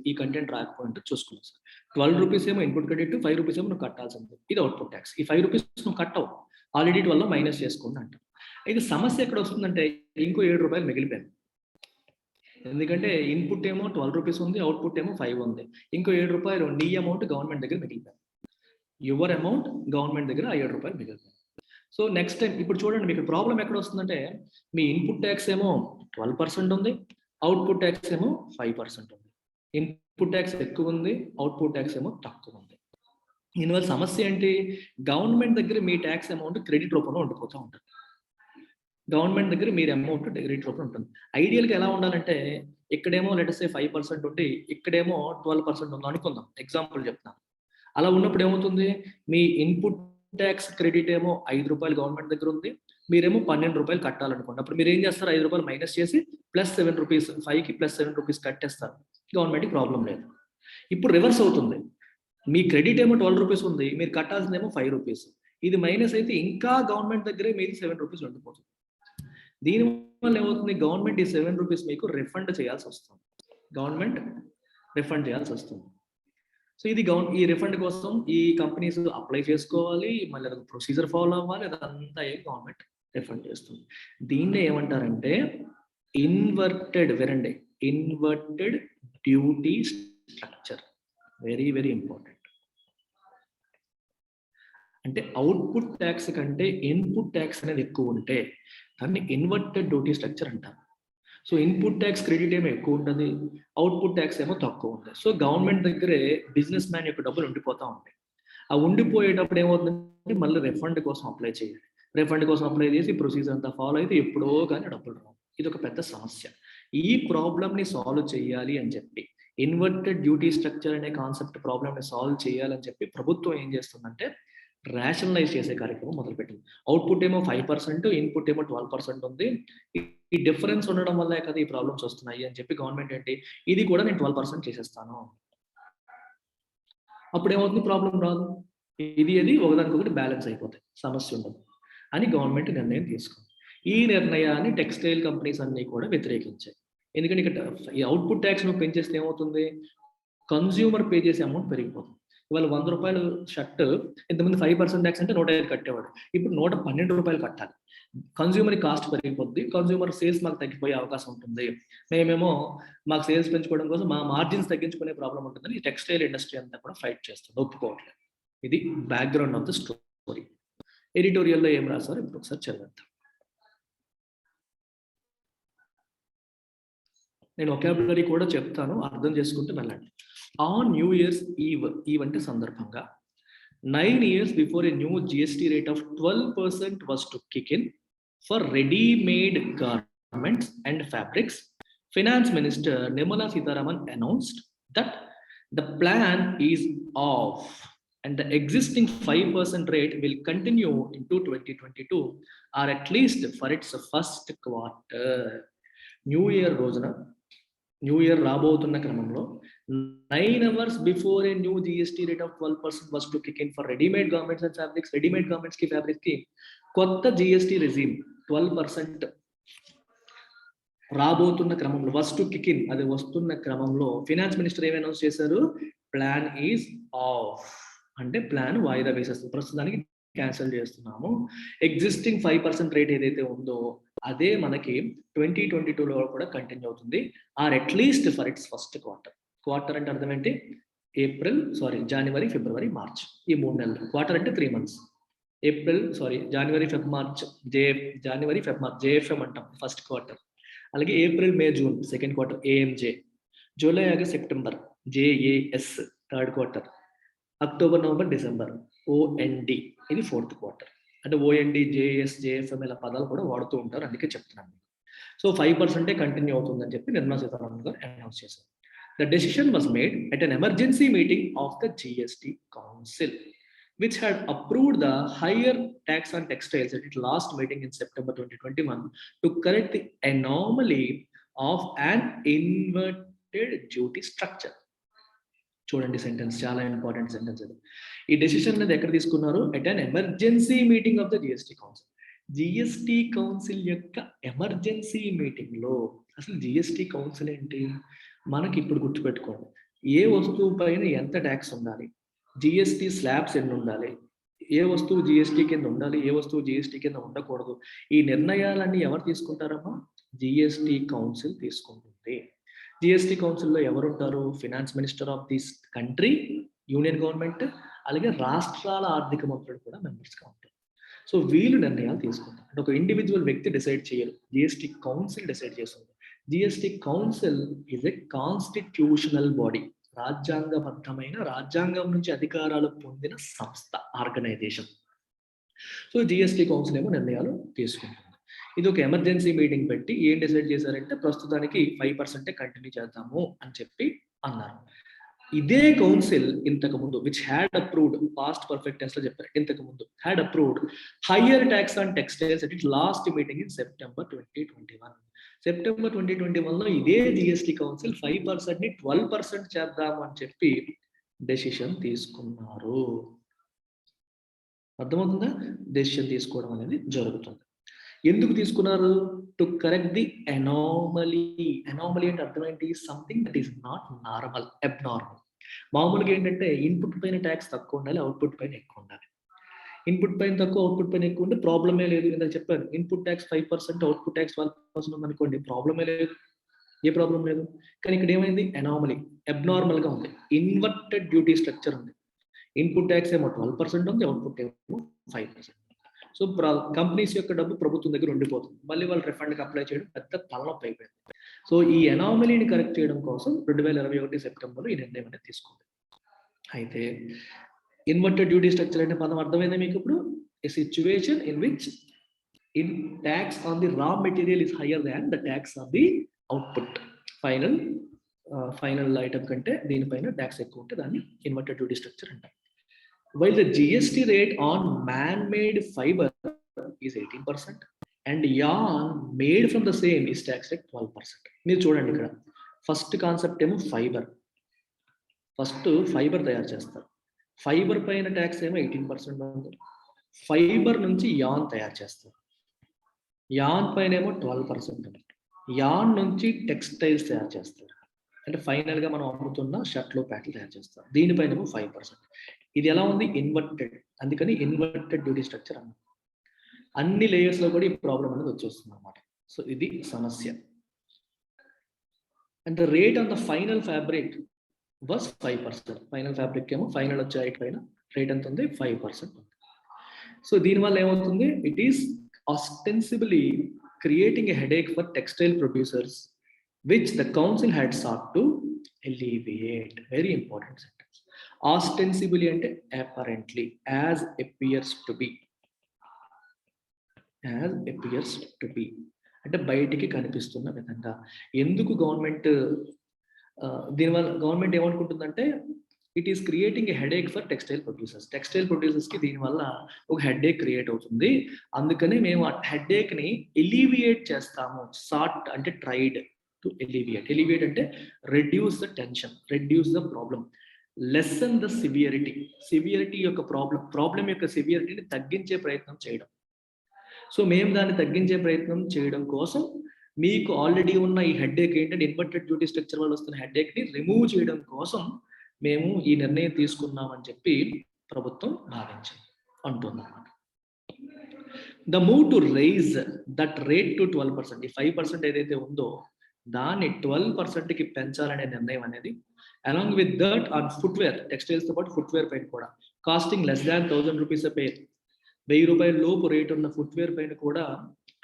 ఈ కంటెంట్ రాకపోయింటే చూసుకోండి సార్. 12 రూపీస్ ఏమో ఇన్పుట్ క్రెడిట్, 5 రూపీస్ ఏమో నువ్వు కట్టాల్సింది. ఇది అవుట్పుట్ ట్యాక్స్. ఈ 5 రూపీస్ నువ్వు కట్టవు, ఆల్రెడీ 12 మైనస్ చేసుకోండి అంటాం. ఇది సమస్య ఎక్కడ వస్తుందంటే ఇంకో 7 రూపాయలు మిగిలిపోయింది. ఎందుకంటే ఇన్పుట్ ఏమో 12 రూపీస్ ఉంది, అవుట్పుట్ ఏమో 5 ఉంది. ఇంకో 7 రూపాయలు నీ అమౌంట్ గవర్నమెంట్ దగ్గర మిగిలిపోయింది. యువర్ అమౌంట్ గవర్నమెంట్ దగ్గర ఆ 7 రూపాయలు మిగిలిపోయింది. సో నెక్స్ట్ టైం ఇప్పుడు చూడండి, మీకు ప్రాబ్లం ఎక్కడ వస్తుందంటే మీ ఇన్పుట్ ట్యాక్స్ ఏమో 12% ఉంది, అవుట్పుట్ ట్యాక్స్ ఏమో 5% ఉంది. ఇన్పుట్ ట్యాక్స్ ఎక్కువ ఉంది, అవుట్పుట్ ట్యాక్స్ ఏమో తక్కువ ఉంది. దీనివల్ల సమస్య ఏంటి? గవర్నమెంట్ దగ్గర మీ ట్యాక్స్ అమౌంట్ క్రెడిట్ రూపంలో ఉండిపోతూ ఉంటుంది. గవర్నమెంట్ దగ్గర మీరు అమౌంట్ క్రెడిట్ రూపంలో ఉంటుంది. ఐడియల్గా ఎలా ఉండాలంటే ఇక్కడేమో లెటర్సే 5% ఉండి ఇక్కడేమో 12% ఉంది అనుకుందాం, ఎగ్జాంపుల్ చెప్తాను. అలా ఉన్నప్పుడు ఏమవుతుంది? మీ ఇన్పుట్ ట్యాక్స్ క్రెడిట్ ఏమో 5 రూపాయలు గవర్నమెంట్ దగ్గర ఉంది, మీరేమో 12 రూపాయలు కట్టాలనుకోండి. అప్పుడు మీరు ఏం చేస్తారు? 5 రూపాయలు మైనస్ చేసి ప్లస్ 7 రూపీస్, 5కి ప్లస్ 7 రూపీస్ కట్టేస్తారు. గవర్నమెంట్కి ప్రాబ్లం లేదు. ఇప్పుడు రివర్స్ అవుతుంది. మీ క్రెడిట్ ఏమో 12 రూపీస్ ఉంది, మీరు కట్టాల్సిందేమో 5 రూపీస్. ఇది మైనస్ అయితే ఇంకా గవర్నమెంట్ దగ్గరే మీది 7 రూపీస్ ఉండిపోతుంది. దీనివల్ల ఏమవుతుంది? గవర్నమెంట్ ఈ 7 రూపీస్ మీకు రిఫండ్ చేయాల్సి వస్తుంది. గవర్నమెంట్ రిఫండ్ చేయాల్సి వస్తుంది. సో ఇది ఈ రిఫండ్ కోసం ఈ కంపెనీస్ అప్లై చేసుకోవాలి, మళ్ళీ అది ప్రొసీజర్ ఫాలో అవ్వాలి, అదంతా గవర్నమెంట్ రిఫండ్ చేస్తుంది. దీన్ని ఏమంటారంటే ఇన్వర్టెడ్, వినండి, inverted duty structure. Very very important. అంటే అవుట్పుట్ ట్యాక్స్ కంటే ఇన్పుట్ ట్యాక్స్ అనేది ఎక్కువ ఉంటే దాన్ని ఇన్వర్టెడ్ డ్యూటీ స్ట్రక్చర్ అంటారు. సో ఇన్పుట్ ట్యాక్స్ క్రెడిట్ ఏమో ఎక్కువ ఉంటుంది, అవుట్పుట్ ట్యాక్స్ ఏమో తక్కువ ఉంటుంది. సో గవర్నమెంట్ దగ్గరే బిజినెస్ మ్యాన్ యొక్క డబ్బులు ఉండిపోతూ ఉంటాయి. ఆ ఉండిపోయేటప్పుడు ఏమవుతుందంటే మళ్ళీ రిఫండ్ కోసం అప్లై చేయాలి. రిఫండ్ కోసం అప్లై చేసి ప్రొసీజర్ అంతా ఫాలో అయితే ఎప్పుడో కానీ డబ్బులు రావు. ఇది ఒక పెద్ద సమస్య. ఈ ప్రాబ్లమ్ని సాల్వ్ చేయాలి అని చెప్పి ఇన్వర్టెడ్ డ్యూటీ స్ట్రక్చర్ అనే కాన్సెప్ట్ ప్రాబ్లమ్ని సాల్వ్ చేయాలని చెప్పి ప్రభుత్వం ఏం చేస్తుందంటే రేషనలైజ్ చేసే కార్యక్రమం మొదలుపెట్టింది. అవుట్పుట్ ఏమో 5%, ఇన్పుట్ ఏమో 12% ఉంది. ఈ డిఫరెన్స్ ఉండడం వల్లే కదా ఈ ప్రాబ్లమ్స్ వస్తున్నాయి అని చెప్పి గవర్నమెంట్ ఏంటి, ఇది కూడా నేను 12% చేసేస్తాను. అప్పుడు ఏమవుతుంది? ప్రాబ్లం రాదు. ఇది ఒకదానికొకటి బ్యాలెన్స్ అయిపోతాయి, సమస్య ఉండదు అని గవర్నమెంట్ నిర్ణయం తీసుకుంది. ఈ నిర్ణయాన్ని టెక్స్టైల్ కంపెనీస్ అన్ని కూడా వ్యతిరేకించాయి. ఎందుకంటే ఇక్కడ ఈ అవుట్పుట్ ట్యాక్స్ నువ్వు పెంచేస్తే ఏమవుతుంది? కన్జ్యూమర్ పే చేసే అమౌంట్ పెరిగిపోతుంది. ఇవాళ 100 రూపాయలు షర్ట్ ఇంతకుముందు 5% ట్యాక్స్ అంటే 105 కట్టేవాడు, ఇప్పుడు 112 రూపాయలు కట్టాలి. కన్జ్యూమర్ కాస్ట్ పెరిగిపోద్ది, కన్జ్యూమర్ సేల్స్ మాకు తగ్గిపోయే అవకాశం ఉంటుంది. మేమేమో మాకు సేల్స్ పెంచుకోవడం కోసం మా మార్జిన్స్ తగ్గించుకునే ప్రాబ్లం ఉంటుందని ఈ టెక్స్టైల్ ఇండస్ట్రీ అంతా కూడా ఫైట్ చేస్తుంది, ఒప్పుకోవట్లేదు. ఇది బ్యాక్గ్రౌండ్ ఆఫ్ ద స్టోరీ. ఎడిటోరియల్లో ఏం రాశారో ఇప్పుడు ఒకసారి చదివేద్దాం. నేను ఒకాబులరీ కూడా చెప్తాను, అర్థం చేసుకుంటూ వెళ్ళండి. ఆన్ న్యూ ఇయర్స్ ఈవ్ అంటే సందర్భంగా 9 years before a new GST rate of 12% was to kick in for ready-made garments and fabrics, Finance Minister Nirmala Sitharaman announced that the plan is off and the existing 5% rate will continue into 2022 or at least for its first quarter. New Year రోజున, new year రాబోతున్న క్రమంలో 9 hours before a new GST rate of 12% was to kick in for readymade garments and fabrics. Readymade garments కి fabrics కి కొత్త GST regime 12% రాబోతున్న క్రమంలో, was to kick in, అది వస్తున్న క్రమంలో ఫినాన్స్ మినిస్టర్ ఏం అనౌన్స్ చేశారు? ప్లాన్ ఈజ్ ఆఫ్ అంటే ప్లాన్ వాయిదా వేసేస్తుంది. ప్రస్తుతానికి క్యాన్సిల్ చేస్తున్నాము. ఎగ్జిస్టింగ్ 5% రేట్ ఏదైతే ఉందో అదే మనకి 2022లో కూడా కంటిన్యూ అవుతుంది, or at least for its first quarter. Quarter అంటే అర్థం ఏంటి? జనవరి, ఫిబ్రవరి, మార్చ్, ఈ 3 నెలలు. క్వార్టర్ అంటే 3 months. జనవరి, ఫెబ్, మార్చ్, జేఎఫ్ఎం అంటాం ఫస్ట్ క్వార్టర్. అలాగే April, May, June second quarter, AMJ. July, August, September, JAS third quarter. October, November, December, OND ఇది ఫోర్త్ క్వార్టర్. అంటే ఓఎన్డి, జేఎస్, జేఎఫ్ఎం ఇలా పదాలు కూడా వాడుతూ ఉంటారు, అందుకే చెప్తున్నాను. సో 5% కంటిన్యూ అవుతుందని చెప్పి నిర్మలా సీతారామన్ గారు అనౌన్స్ చేశారు. The decision was made at an emergency meeting of the GST Council, which had approved the higher tax on textiles at its last meeting in September 2021 to correct the anomaly of an inverted duty structure. చూడండి sentence, చాలా important sentence ఇది. ఈ decision అనేది ఎక్కడ తీసుకున్నారు? At an emergency meeting of the GST council. GST council యొక్క emergency meeting లో. అసలు జిఎస్టీ కౌన్సిల్ ఏంటి మనకి ఇప్పుడు గుర్తుపెట్టుకోండి. ఏ వస్తువు పైన ఎంత ట్యాక్స్ ఉండాలి, జిఎస్టీ స్లాబ్స్ ఎన్ని ఉండాలి, ఏ వస్తువు జిఎస్టీ కింద ఉండాలి, ఏ వస్తువు జిఎస్టీ కింద ఉండకూడదు, ఈ నిర్ణయాలన్నీ ఎవరు తీసుకుంటారమ్మా? జిఎస్టీ కౌన్సిల్ తీసుకుంటుంది. జిఎస్టీ కౌన్సిల్లో ఎవరు ఉంటారు? Finance minister of this country, union government, అలాగే రాష్ట్రాల ఆర్థిక మంత్రులు కూడా మెంబర్స్గా ఉంటారు. సో వీళ్ళు నిర్ణయాలు తీసుకుంటారు. అంటే ఒక ఇండివిజువల్ వ్యక్తి డిసైడ్ చేయరు, జిఎస్టీ కౌన్సిల్ డిసైడ్ చేస్తుంది. GST council is a constitutional body, రాజ్యాంగబద్ధమైన, రాజ్యాంగం నుంచి అధికారాలు పొందిన సంస్థ, ఆర్గనైజేషన్. సో జిఎస్టీ కౌన్సిల్ ఏమో నిర్ణయాలు తీసుకుంటుంది. ఇది ఒక ఎమర్జెన్సీ మీటింగ్ పెట్టి ఏం డిసైడ్ చేశారంటే ప్రస్తుతానికి 5% కంటిన్యూ చేద్దాము అని చెప్పి అన్నారు. ఇదే కౌన్సిల్ ఇంతకు ముందు which had approved, past perfect tense లో చెప్పారు, ఇంతకు ముందు had approved higher tax on textiles at it last meeting in September 2021. September 2021లో ఇదే జిఎస్టీ కౌన్సిల్ 5% ని 12% చేద్దాము అని చెప్పి డెసిషన్ తీసుకున్నారు. అర్థమవుతుందా? డెసిషన్ తీసుకోవడం అనేది జరుగుతుంది. ఎందుకు తీసుకున్నారు? To correct the anomaly. Anomaly అంటే అర్థం ఏంటి? Something that is not normal, abnormal. మామూలుగా ఏంటంటే ఇన్పుట్ పైన ట్యాక్స్ తక్కువ ఉండాలి, అవుట్పుట్ పైన ఎక్కువ ఉండాలి. ఇన్పుట్ పైన తక్కువ, అవుట్పుట్ పైన ఎక్కువ ఉంటే ప్రాబ్లమే లేదు. ఇందాక చెప్పాను, ఇన్పుట్ ట్యాక్స్ 5%, అవుట్పుట్ ట్యాక్స్ 12% ఉందనుకోండి, ప్రాబ్లమే లేదు, ఏ ప్రాబ్లం లేదు. కానీ ఇక్కడ ఏమైంది? అనామలీ, అబ్నార్మల్ గా ఉంది. ఇన్వర్టెడ్ డ్యూటీ స్ట్రక్చర్ ఉంది. ఇన్పుట్ ట్యాక్స్ ఏమో 12% ఉంది, అవుట్పుట్ ఏమో 5%. సో కంపెనీస్ యొక్క డబ్బు ప్రభుత్వం దగ్గర ఉండిపోతుంది, మళ్ళీ వాళ్ళు రిఫండ్కి అప్లై చేయడం పెద్ద తలనొప్పి అయిపోయింది. సో ఈ అనామలీని కరెక్ట్ చేయడం కోసం 2021 సెప్టెంబర్లో ఈ నిర్ణయం అనేది తీసుకుంది. అయితే ఇన్వర్టెడ్ డ్యూటీ స్ట్రక్చర్ అంటే పదం అర్థమైందా మీకు ఇప్పుడు? A situation in which in tax on the raw material is higher than the tax on the output. Final item కంటే దీనిపైన ట్యాక్స్ ఎక్కువ ఉంటే దాన్ని ఇన్వర్టెడ్ డ్యూటీ స్ట్రక్చర్ అంటారు. While the GST rate on man-made fiber is 18% and yarn made from the same is taxed at 12%. మీరు చూడండి ఇక్కడ first concept ఏమో ఫైబర్. ఫస్ట్ ఫైబర్ తయారు చేస్తారు, ఫైబర్ పైన ట్యాక్స్ ఏమో 18% ఉంది. ఫైబర్ నుంచి యాన్ తయారు చేస్తారు, యాన్ పైన ఏమో 12% ఉంది. యాన్ నుంచి టెక్స్టైల్స్ తయారు చేస్తారు, అంటే ఫైనల్ గా మనం అమ్ముతున్న షర్ట్లు, ప్యాంట్లు తయారు చేస్తారు, దీనిపైన ఏమో 5%. ఇది ఎలా ఉంది? ఇన్వర్టెడ్, అందుకని ఇన్వర్టెడ్ డ్యూటీ స్ట్రక్చర్ అన్నమాట. అన్ని లేయర్స్ లో కూడా ఈ ప్రాబ్లం అనేది వచ్చేస్తుంది అన్నమాట. సో ఇది సమస్య. And the rate on the final fabric was 5%. Final fabric ఏమో ఫైనల్ వచ్చే ఐట్ పైన రేట్ ఎంత ఉంది? 5% ఉంది. సో దీనివల్ల ఏమవుతుంది? It is ostensibly creating a headache for textile producers, which the council had sought to alleviate. Very important sentence. Ostensibly అంటే apparently, as appears to be, as appears to be అంటే బయటికి కనిపిస్తున్న విధంగా. ఎందుకు గవర్నమెంట్ దీనివల్ల government ఏమనుకుంటుందంటే it is creating a headache for textile producers. Textile ప్రొడ్యూసర్స్కి దీనివల్ల ఒక హెడేక్ క్రియేట్ అవుతుంది, అందుకని మేము ఆ హెడేక్ని ఎలివియేట్ చేస్తాము. సాట్ అంటే ట్రైడ్ టు ఎలివియేట్. ఎలివియేట్ అంటే reduce the tension, reduce the problem, lesson the severity యొక్క ప్రాబ్లం యొక్క సివియరిటీని తగ్గించే ప్రయత్నం చేయడం. సో మేము దాన్ని తగ్గించే ప్రయత్నం చేయడం కోసం మీకు ఆల్రెడీ ఉన్న ఈ హెడేక్ ఏంటంటే ఇన్వర్టెడ్ డ్యూటీ స్ట్రక్చర్ వల్ల వస్తున్న హెడేక్ని రిమూవ్ చేయడం కోసం మేము ఈ నిర్ణయం తీసుకున్నామని చెప్పి ప్రభుత్వం భావించింది అంటున్నమాట. The move to raise that rate to 12%. ఈ 5% ఏదైతే ఉందో దాన్ని 12%కి పెంచాలనే నిర్ణయం అనేది, along with that on footwear, టెక్స్టైల్స్తో పాటు ఫుట్వేర్ పైన కూడా costing less than 1000 rupees pair, 1000 రూపాయల లోపు రేట్ ఉన్న ఫుట్వేర్ పైన కూడా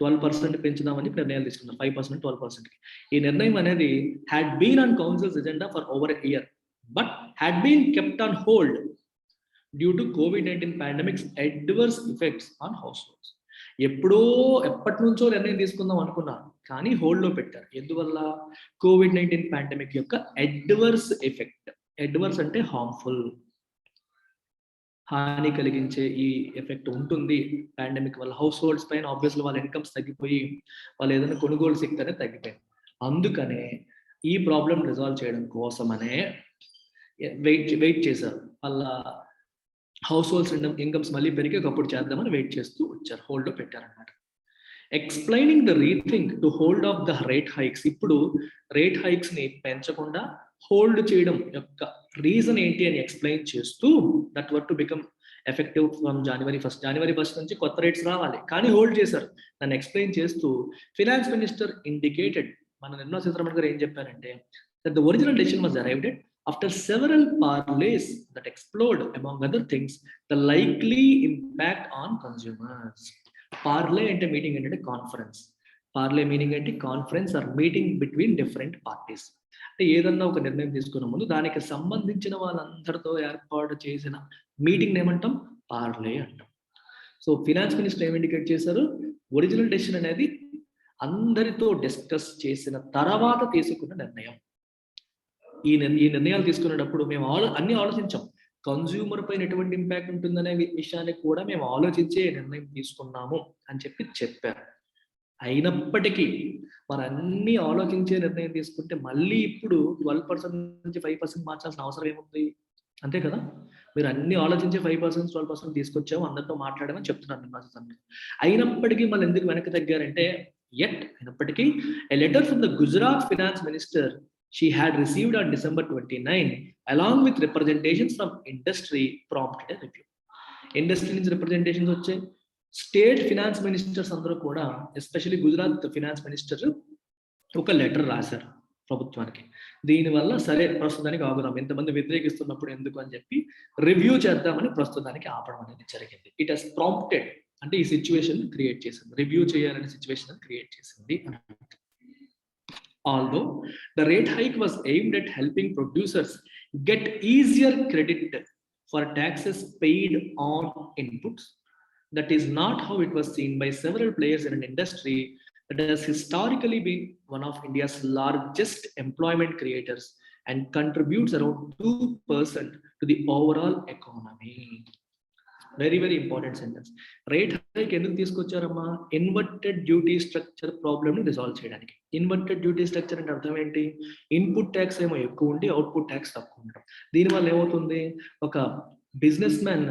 12% పెంచుదామని నిర్ణయాలు తీసుకున్నారు. 5%, 12%. ఈ నిర్ణయం అనేది had been on council's agenda for over a year, but had been kept on hold due to COVID-19 pandemic's adverse effects on households. ఎప్పటి నుంచో నిర్ణయం తీసుకుందాం అనుకున్నారు, కానీ హోల్డ్లో పెట్టారు. ఎందువల్ల? COVID-19 పాండమిక్ యొక్క అడ్వర్స్ ఎఫెక్ట్. అడ్వర్స్ అంటే హార్మ్ఫుల్, హాని కలిగించే ఈ ఎఫెక్ట్ ఉంటుంది పాండమిక్ వల్ల హౌస్ హోల్డ్స్ పైన. ఆబ్వియస్లీ వాళ్ళ ఇన్కమ్స్ తగ్గిపోయి వాళ్ళు ఏదైనా కొనుగోలు శక్తి అనేది తగ్గిపోయింది. అందుకనే ఈ ప్రాబ్లం రిజాల్వ్ చేయడం కోసమనే వెయిట్ చేశారు. వాళ్ళ హౌస్ హోల్డ్స్ ఇన్కమ్స్ మళ్ళీ పెరిగి ఒకప్పుడు చేద్దామని వెయిట్ చేస్తూ వచ్చారు, హోల్డ్లో పెట్టారనమాట. Explaining the rethink to hold of the rate hikes. ఇప్పుడు రేట్ హైక్స్ ని పెంచకుండా హోల్డ్ చేయడం యొక్క రీజన్ ఏంటి అని ఎక్స్ప్లెయిన్ చేస్తూ, that were to become effective from January 1st. January 1st నుంచి కొత్త రేట్స్ రావాలి, కానీ హోల్డ్ చేశారు. నన్ను ఎక్స్ప్లెయిన్ చేస్తూ ఫినాన్స్ మినిస్టర్ ఇండికేటెడ్, మన నిర్మలా సీతారామన్ గారు ఏం చెప్పారంటే, that the original decision was arrived at after several parleys that explored, among other things, the likely impact on consumers. Parle అంటే మీటింగ్ ఏంటంటే కాన్ఫరెన్స్. పార్లే మీనింగ్ ఏంటి? Conference or meeting between different parties. అంటే ఏదన్నా ఒక నిర్ణయం తీసుకునే ముందు దానికి సంబంధించిన వాళ్ళందరితో ఏర్పాటు చేసిన మీటింగ్ ఏమంటాం? పార్లే అంటాం. సో ఫినాన్స్ మినిస్టర్ ఏం ఇండికేట్ చేశారు? ఒరిజినల్ డెసిషన్ అనేది అందరితో డిస్కస్ చేసిన తర్వాత తీసుకున్న నిర్ణయం. ఈ నిర్ణయాలు తీసుకునేటప్పుడు మేము అన్ని ఆలోచించాం. కన్జ్యూమర్ పైన ఎటువంటి ఇంపాక్ట్ ఉంటుందనే విషయాన్ని కూడా మేము ఆలోచించే నిర్ణయం తీసుకున్నాము అని చెప్పారు. అయినప్పటికీ మరి అన్ని ఆలోచించే నిర్ణయం తీసుకుంటే మళ్ళీ ఇప్పుడు 12% నుంచి 5% మార్చాల్సిన అవసరం ఏముంది? అంతే కదా. మీరు అన్ని ఆలోచించే 5%, 12% తీసుకొచ్చాము, అందరితో మాట్లాడమని చెప్తున్నారు. అయినప్పటికీ మళ్ళీ ఎందుకు వెనక్కి తగ్గారంటే, అయినప్పటికీ a letter from the Gujarat finance minister she had received on December 29, along with representations from industry, prompted a review. Industry నుంచి రిప్రజెంటేషన్స్ వచ్చాయి. స్టేట్ ఫినాన్స్ మినిస్టర్స్ అందరూ కూడా, ఎస్పెషల్లీ గుజరాత్ ఫినాన్స్ మినిస్టర్ ఒక లెటర్ రాశారు ప్రభుత్వానికి. దీనివల్ల సరే ప్రస్తుతానికి ఆగుదాం, ఎంతమంది వ్యతిరేకిస్తున్నప్పుడు ఎందుకు అని చెప్పి రివ్యూ చేద్దామని ప్రస్తుతానికి ఆపడం అనేది జరిగింది. ఇట్ హస్ ప్రాంప్టెడ్ అంటే ఈ సిచ్యువేషన్ క్రియేట్ చేసింది, రివ్యూ చేయాలనే సిచ్యువేషన్ క్రియేట్ చేసింది. Although the rate hike was aimed at helping producers get easier credit for taxes paid on inputs, that is not how it was seen by several players in an industry that has historically been one of India's largest employment creators and contributes around 2% to the overall economy. Very very important sentence. Rate hike ఎందుకు తీసుకొచ్చారమ్మా? Inverted duty structure ప్రాబ్లమ్ని resolve చేయడానికి. Inverted duty structure అంటే అర్థం ఏంటి? Input tax ఏమో ఎక్కువ ఉండి output tax తక్కువ ఉండడం. దీనివల్ల ఏమవుతుంది? ఒక బిజినెస్ మ్యాన్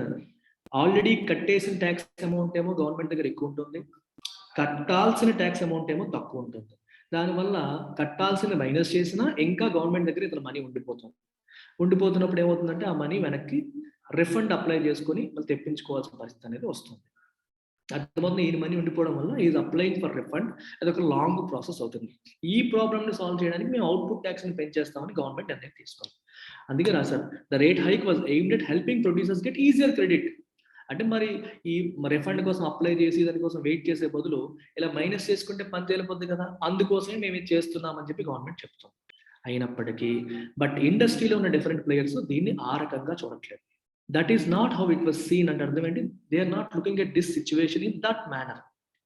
ఆల్రెడీ కట్టేసిన ట్యాక్స్ అమౌంట్ ఏమో గవర్నమెంట్ దగ్గర ఎక్కువ ఉంటుంది, కట్టాల్సిన ట్యాక్స్ అమౌంట్ ఏమో తక్కువ ఉంటుంది. దానివల్ల కట్టాల్సిన మైనస్ చేసినా ఇంకా గవర్నమెంట్ దగ్గర ఇతర మనీ ఉండిపోతున్నప్పుడు ఏమవుతుందంటే ఆ మనీ వెనక్కి రిఫండ్ అప్లై చేసుకొని మళ్ళీ తెప్పించుకోవాల్సిన పరిస్థితి అనేది వస్తుంది. అర్థమవుతుంది? ఈ మనీ ఉండిపోవడం వల్ల ఈజ్ అప్లైయింగ్ ఫర్ రిఫండ్, అది ఒక లాంగ్ ప్రాసెస్ అవుతుంది. ఈ ప్రాబ్లమ్ని సాల్వ్ చేయడానికి మేము అవుట్పుట్ ట్యాక్స్ని పెంచేస్తామని గవర్నమెంట్ నిర్ణయం తీసుకోవాలి. అందుకే రాశారు, the rate hike was aimed at helping producers get easier credit. అంటే మరి ఈ రిఫండ్ కోసం అప్లై చేసి దానికోసం వెయిట్ చేసే బదులు ఇలా మైనస్ చేసుకుంటే పని తేలిపోద్ది కదా, అందుకోసమే మేము ఇది చేస్తున్నామని చెప్పి గవర్నమెంట్ చెప్తాం. అయినప్పటికీ బట్ ఇండస్ట్రీలో ఉన్న డిఫరెంట్ ప్లేయర్స్ దీన్ని ఆ రకంగా చూడట్లేదు. That is not how it was seen and అర్థమేంటి? They are not looking at this situation in that manner.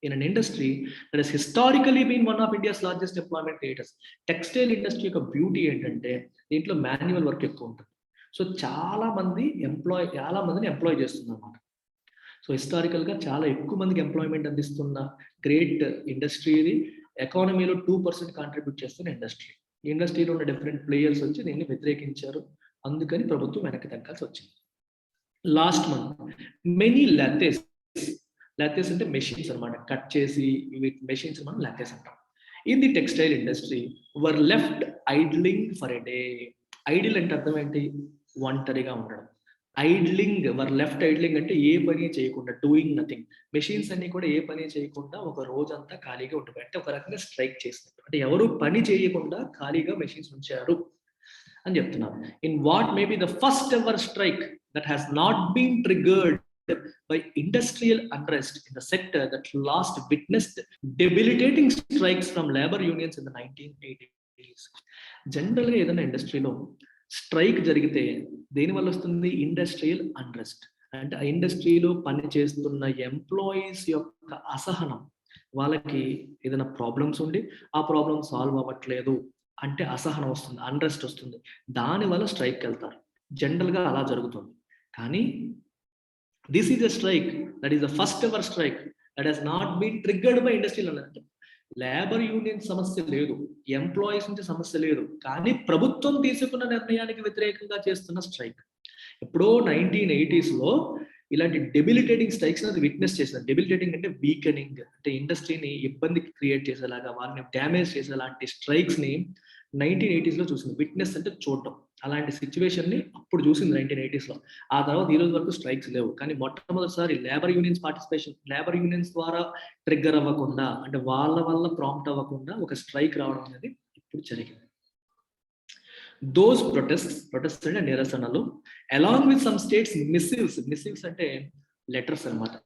In an industry that has historically been one of India's largest employment creators. Textile industry యొక్క beauty ఏంటంటే దీంట్లో manual work ఎక్కువ ఉంటుంది. So చాలా మందిని employee చేస్తుంది అన్నమాట. So హిస్టారికల్గా చాలా ఎక్కువ మందికి ఎంప్లాయ్మెంట్ అందిస్తున్న గ్రేట్ ఇండస్ట్రీ ఇది. ఎకానమీలో 2% కాంట్రిబ్యూట్ చేస్తున్న ఇండస్ట్రీ. ఈ ఇండస్ట్రీలో ఉన్న డిఫరెంట్ ప్లేయర్స్ వచ్చి దీన్ని వ్యతిరేకించారు, అందుకని ప్రభుత్వం వెనక్కి తగ్గాల్సి వచ్చింది. లాస్ట్ మంత్ మెనీ లాథేస్ అంటే మెషిన్స్ అనమాట, కట్ చేసి మెషిన్స్ మనం లాథేస్ అంటాం. In the textile industry were left idling for a day. Idle అంటే అర్థం ఏంటి? ఒంటరిగా ఉండడం. ఐడ్లింగ్ వర్ లెఫ్ట్ ఐడ్లింగ్ అంటే ఏ పని చేయకుండా, డూయింగ్ నథింగ్. మెషిన్స్ అన్ని కూడా ఏ పని చేయకుండా ఒక రోజంతా ఖాళీగా ఉండిపోయి, అంటే ఒక రకంగా స్ట్రైక్ చేసినట్టు, అంటే ఎవరు పని చేయకుండా ఖాళీగా మెషిన్స్ ఉంచారు అని చెప్తున్నారు. In what may be the first ever strike that has not been triggered by industrial unrest in the sector that last witnessed debilitating strikes from labor unions in the 1980s. జనరల్గా ఏదైనా ఇండస్ట్రీలో strike జరిగితే దేని వల్ల వస్తుంది? Industrial unrest. అంటే ఆ ఇండస్ట్రీలో పని చేస్తున్న ఎంప్లాయీస్ యొక్క అసహనం, వాళ్ళకి ఏదైనా ప్రాబ్లమ్స్ ఉండి ఆ ప్రాబ్లమ్ సాల్వ్ అవ్వట్లేదు అంటే అసహనం వస్తుంది, అన్రెస్ట్ వస్తుంది, దానివల్ల స్ట్రైక్కి వెళ్తారు. జనరల్గా అలా జరుగుతుంది. కానీ this is a strike that is the first ever strike that has not been triggered by industrial అంటే లేబర్ యూనియన్ సమస్య లేదు, ఎంప్లాయీస్ నుంచి సమస్య లేదు, కానీ ప్రభుత్వం తీసుకున్న నిర్ణయానికి వ్యతిరేకంగా చేస్తున్న స్ట్రైక్. ఎప్పుడో 1980s ఇలాంటి డెబిలిటేటింగ్ స్ట్రైక్స్ అది విట్నెస్ చేశారు. డెబిలిటేటింగ్ అంటే వీకనింగ్, అంటే ఇండస్ట్రీని ఇబ్బందికి క్రియేట్ చేసేలాగా, వారిని డ్యామేజ్ చేసేలాంటి స్ట్రైక్స్ ని 1980s చూసింది. విట్నెస్ అంటే చూడటం, అలాంటి సిచ్యువేషన్ ని అప్పుడు చూసింది 1980s. ఆ తర్వాత ఈ రోజు వరకు స్ట్రైక్స్ లేవు. కానీ మొట్టమొదటిసారి labour unions participation, labour unions ద్వారా ట్రిగ్గర్ అవ్వకుండా, అంటే వాళ్ళ వల్ల ప్రాంప్ట్ అవ్వకుండా ఒక స్ట్రైక్ రావడం అనేది ఇప్పుడు జరిగింది. దోస్ ప్రొటెస్ట్ అంటే నిరసనలు, అలాంగ్ విత్ సమ్ స్టేట్స్ మిస్సివ్స్ అంటే లెటర్స్ అనమాట.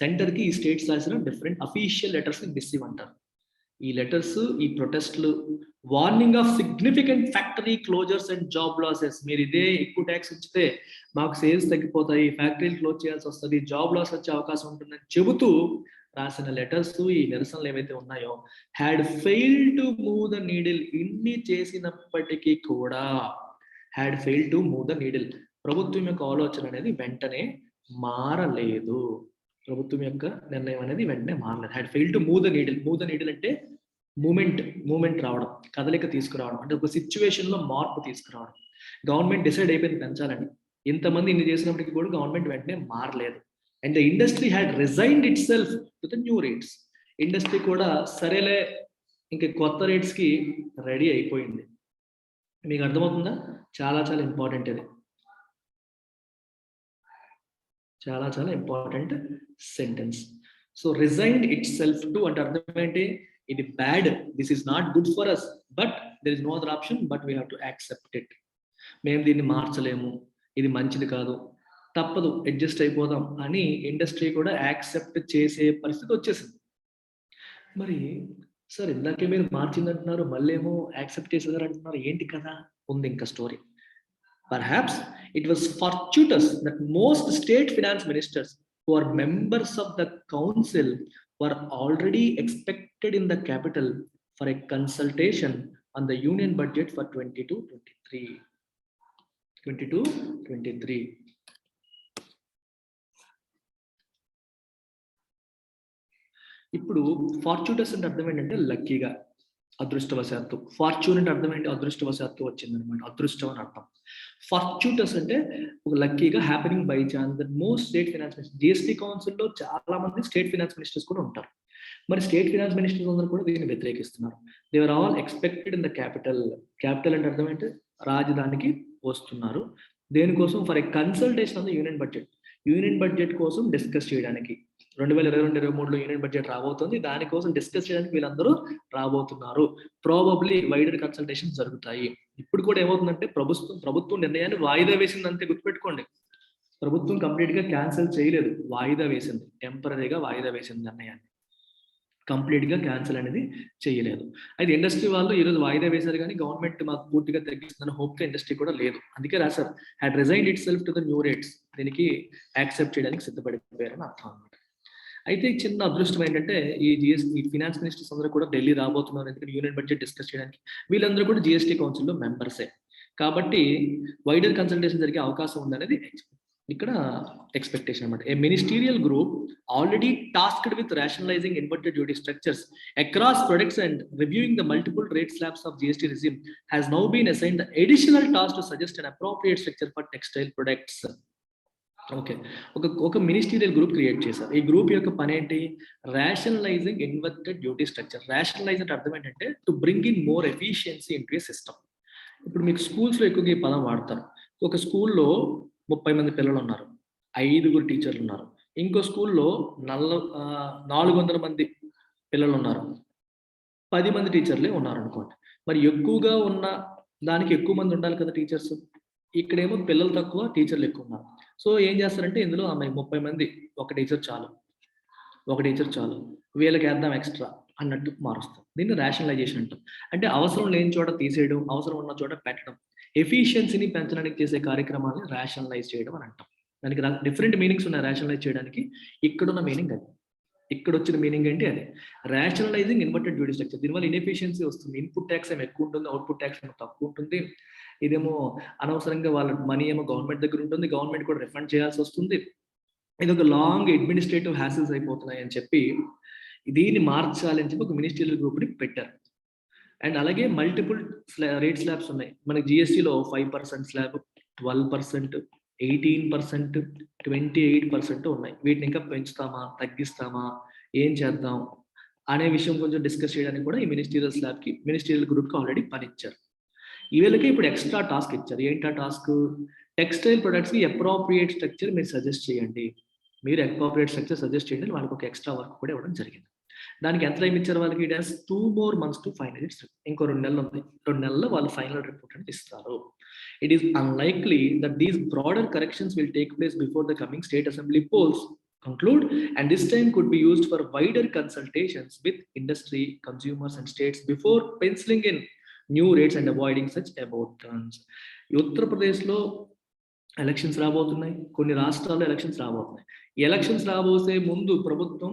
సెంటర్ కి ఈ స్టేట్స్ రాసిన డిఫరెంట్ అఫీషియల్ లెటర్స్ ని మిస్సివ్ అంటారు. ఈ లెటర్స్, ఈ ప్రొటెస్ట్లు, warning of significant factory closures and job losses. మీరు ఇదే ఎక్కువ ట్యాక్స్ ఇచ్చితే మాకు సేల్స్ తగ్గిపోతాయి, ఫ్యాక్టరీలు క్లోజ్ చేయాల్సి వస్తుంది, జాబ్ లాస్ వచ్చే అవకాశం ఉంటుందని చెబుతూ రాసిన లెటర్స్, ఈ నిరసనలు ఏవైతే ఉన్నాయో, had failed to move the needle. ఇన్ని చేసినప్పటికీ కూడా had failed to move the needle. ప్రభుత్వం యొక్క ఆలోచన అనేది వెంటనే మారలేదు, ప్రభుత్వం యొక్క నిర్ణయం అనేది వెంటనే మారలేదు. Had fail to move the needle. Move the needle అంటే మూమెంట్ రావడం, కదలిక తీసుకురావడం, అంటే ఒక సిచ్యువేషన్ లో మార్పు తీసుకురావడం. గవర్నమెంట్ డిసైడ్ అయిపోయింది పెంచాలని, ఇంతమంది ఇన్ని చేసినప్పటికీ కూడా గవర్నమెంట్ వెంటనే మారలేదు. And the industry had resigned itself to the new rates. Industry కూడా సరేలే ఇంక కొత్త రేట్స్ కి రెడీ అయిపోయింది. మీకు అర్థమవుతుందా? చాలా చాలా ఇంపార్టెంట్ ఇది, చాలా చాలా important sentence. So resigned itself to అంటే అర్థం ఏంటి? ఇది bad, this is not good for us, but there is no other option, but we have to accept it. మేము దీన్ని మార్చలేము, ఇది మంచిది కాదు, తప్పదు, అడ్జస్ట్ అయిపోదాం అని ఇండస్ట్రీ కూడా యాక్సెప్ట్ చేసే పరిస్థితి వచ్చేసింది. మరి సార్ ఇందాకే మీరు మార్చింది అంటున్నారు, మళ్ళీ ఏమో యాక్సెప్ట్ చేసేదారు అంటున్నారు, ఏంటి కదా? ఉంది ఇంకా story. Perhaps it was fortuitous that most state finance ministers who are members of the council were already expected in the capital for a consultation on the union budget for 22-23. ఇప్పుడు ఫార్చ్యూటస్ అంటే అర్థం ఏంటంటే లక్కీగా, అదృష్టవశాత్తు. ఫార్చ్యూన్ అంటే అర్థం ఏంటి? అదృష్టవశాత్తు వచ్చింది అనమాట, అదృష్టం అని అర్థం. ఫార్చ్యూటస్ అంటే ఒక లక్కీగా, happening by chance that most state finance minister, GST కౌన్సిల్లో చాలా మంది స్టేట్ ఫైనాన్స్ మినిస్టర్స్ కూడా ఉంటారు. మరి స్టేట్ ఫైనాన్స్ మినిస్టర్స్ అందరూ కూడా దీన్ని వ్యతిరేకిస్తున్నారు. They are all expected in the capital. Capital అంటే అర్థం ఏంటి? రాజధానికి వస్తున్నారు. దేనికోసం? For a consultation on the union budget. Union budget కోసం డిస్కస్ చేయడానికి 2022-23 యూనియన్ బడ్జెట్ రాబోతుంది, దానికోసం డిస్కస్ చేయడానికి వీళ్ళందరూ రాబోతున్నారు. ప్రాబబ్లీ వైడర్ కన్సల్టేషన్ జరుగుతాయి. ఇప్పుడు కూడా ఏమవుతుందంటే ప్రభుత్వం నిర్ణయాన్ని వాయిదా వేసింది, అంతే గుర్తుపెట్టుకోండి. ప్రభుత్వం కంప్లీట్ గా క్యాన్సిల్ చేయలేదు, వాయిదా వేసింది, టెంపరీగా వాయిదా వేసింది నిర్ణయాన్ని, కంప్లీట్ గా క్యాన్సిల్ అనేది చేయలేదు. అయితే ఇండస్ట్రీ వాళ్ళు ఈరోజు వాయిదా వేశారు, కానీ గవర్నమెంట్ మాకు పూర్తిగా తగ్గిస్తుందని హోప్ తో ఇండస్ట్రీ కూడా లేదు. అందుకే రాశారు had resigned itself to the new rates. దీనికి యాక్సెప్ట్ చేయడానికి సిద్ధపడిపోయారని అర్థం అనమాట. అయితే చిన్న అదృష్టం ఏంటంటే ఈ ఫినాన్స్ మినిస్టర్స్ అందరూ కూడా ఢిల్లీ రాబోతున్నారు, ఎందుకంటే యూనియన్ బడ్జెట్ డిస్కస్ చేయడానికి. వీళ్ళందరూ కూడా జిఎస్టీ కౌన్సిల్లో మెంబర్సే కాబట్టి వైడర్ కన్సల్టేషన్ జరిగే అవకాశం ఉందనేది ఇక్కడ ఎక్స్పెక్టేషన్ అనమాట. A ministerial group already tasked with rationalising inverted duty structures across products and reviewing the multiple rate slabs of GST regime has now been assigned the additional task to suggest an appropriate structure for textile products. Okay, ఒక ministerial group create చేశారు. ఈ group యొక్క పని ఏంటి? Rationalising inverted duty structure. Rationalise అంటే అర్థం ఏంటంటే to bring in more efficiency in to a system. ఇప్పుడు మీకు స్కూల్స్ లో ఎక్కువగా ఈ పదం వాడతారు. ఒక స్కూల్లో 30 మంది పిల్లలు ఉన్నారు, 5 టీచర్లు ఉన్నారు. ఇంకో స్కూల్లో 400 మంది పిల్లలు ఉన్నారు, 10 మంది టీచర్లే ఉన్నారనుకోండి. మరి ఎక్కువగా ఉన్న దానికి ఎక్కువ మంది ఉండాలి కదా టీచర్స్. ఇక్కడేమో పిల్లలు తక్కువ, టీచర్లు ఎక్కువ ఉన్నారు. సో ఏం చేస్తారంటే ఇందులో 30 మంది ఒక టీచర్ చాలు, వీళ్ళకేద్దాం ఎక్స్‌ట్రా అన్నట్టు మారుస్తాం. దీన్ని రేషనలైజేషన్ అంటాం. అంటే అవసరం లేని చోట తీసేయడం, అవసరం ఉన్న చోట పెట్టడం. ఎఫిషియన్సీని పెంచడానికి చేసే కార్యక్రమాన్ని రేషనలైజ్ చేయడం అని అంటాం. దానికి డిఫరెంట్ మీనింగ్స్ ఉన్నాయి రేషనలైజ్ చేయడానికి. ఇక్కడున్న మీనింగ్ అది. ఇక్కడొచ్చిన మీనింగ్ ఏంటి అదే. Rationalising inverted duty structure. దీనివల్ల ఇన్ఎఫిషియన్సీ వస్తుంది. ఇన్‌పుట్ టాక్స్ ఏమో ఎక్కువ ఉంటుంది, అవుట్‌పుట్ టాక్స్ ఏమో తక్కువ ఉంటుంది. ఇదేమో అనవసరంగా వాళ్ళ మనీ ఏమో గవర్నమెంట్ దగ్గర ఉంటుంది, గవర్నమెంట్ కూడా రిఫండ్ చేయాల్సి వస్తుంది. ఇదొక లాంగ్ అడ్మినిస్ట్రేటివ్ హ్యాసిల్స్ అయిపోతున్నాయి అని చెప్పి దీన్ని మార్చాలి అని చెప్పి ఒక మినిస్ట్రియల్ గ్రూప్‌ని పెట్టారు. అండ్ అలాగే మల్టిపుల్ రేట్ స్లాబ్స్ ఉన్నాయి. మనకి జీఎస్టీలో 5% స్లాబ్, 12%, 18%, 28% ఉన్నాయి. వీటిని ఇంకా పెంచుతామా, తగ్గిస్తామా, ఏం చేద్దాం అనే విషయం కొంచెం డిస్కస్ చేయడానికి కూడా ఈ మినిస్ట్రియల్ గ్రూప్‌కి ఆల్రెడీ పనిచ్చారు. వీళ్ళకి ఇప్పుడు ఎక్స్ట్రా టాస్క్ ఇచ్చారు. ఏంటా టాస్క్? టెక్స్టైల్ ప్రొడక్ట్స్‌కి అప్రోప్రియేట్ స్ట్రక్చర్ మీరు సజెస్ట్ చేయండి. సజెస్ట్ చేయండి. వాళ్ళకి ఒక ఎక్స్ట్రా వర్క్ కూడా ఇవ్వడం జరిగింది. దానికి ఎంత టైం ఇచ్చారు వాళ్ళకి? It has 2 more months to finalize it. ఇంకో 2 నెలలు ఉంది. 2 నెలల్లో వాళ్ళు ఫైనల్ రిపోర్ట్ అనేది ఇస్తారు. It is unlikely that these broader corrections will take place before the coming state assembly polls conclude, and this time could be used for wider consultations with industry, consumers and states before penciling in new rates and avoiding such about turns. ఉత్తరప్రదేశ్లో elections రాబోతున్నాయి, కొన్ని రాష్ట్రాల్లో elections రాబోతున్నాయి. Elections రాబోసే ముందు ప్రభుత్వం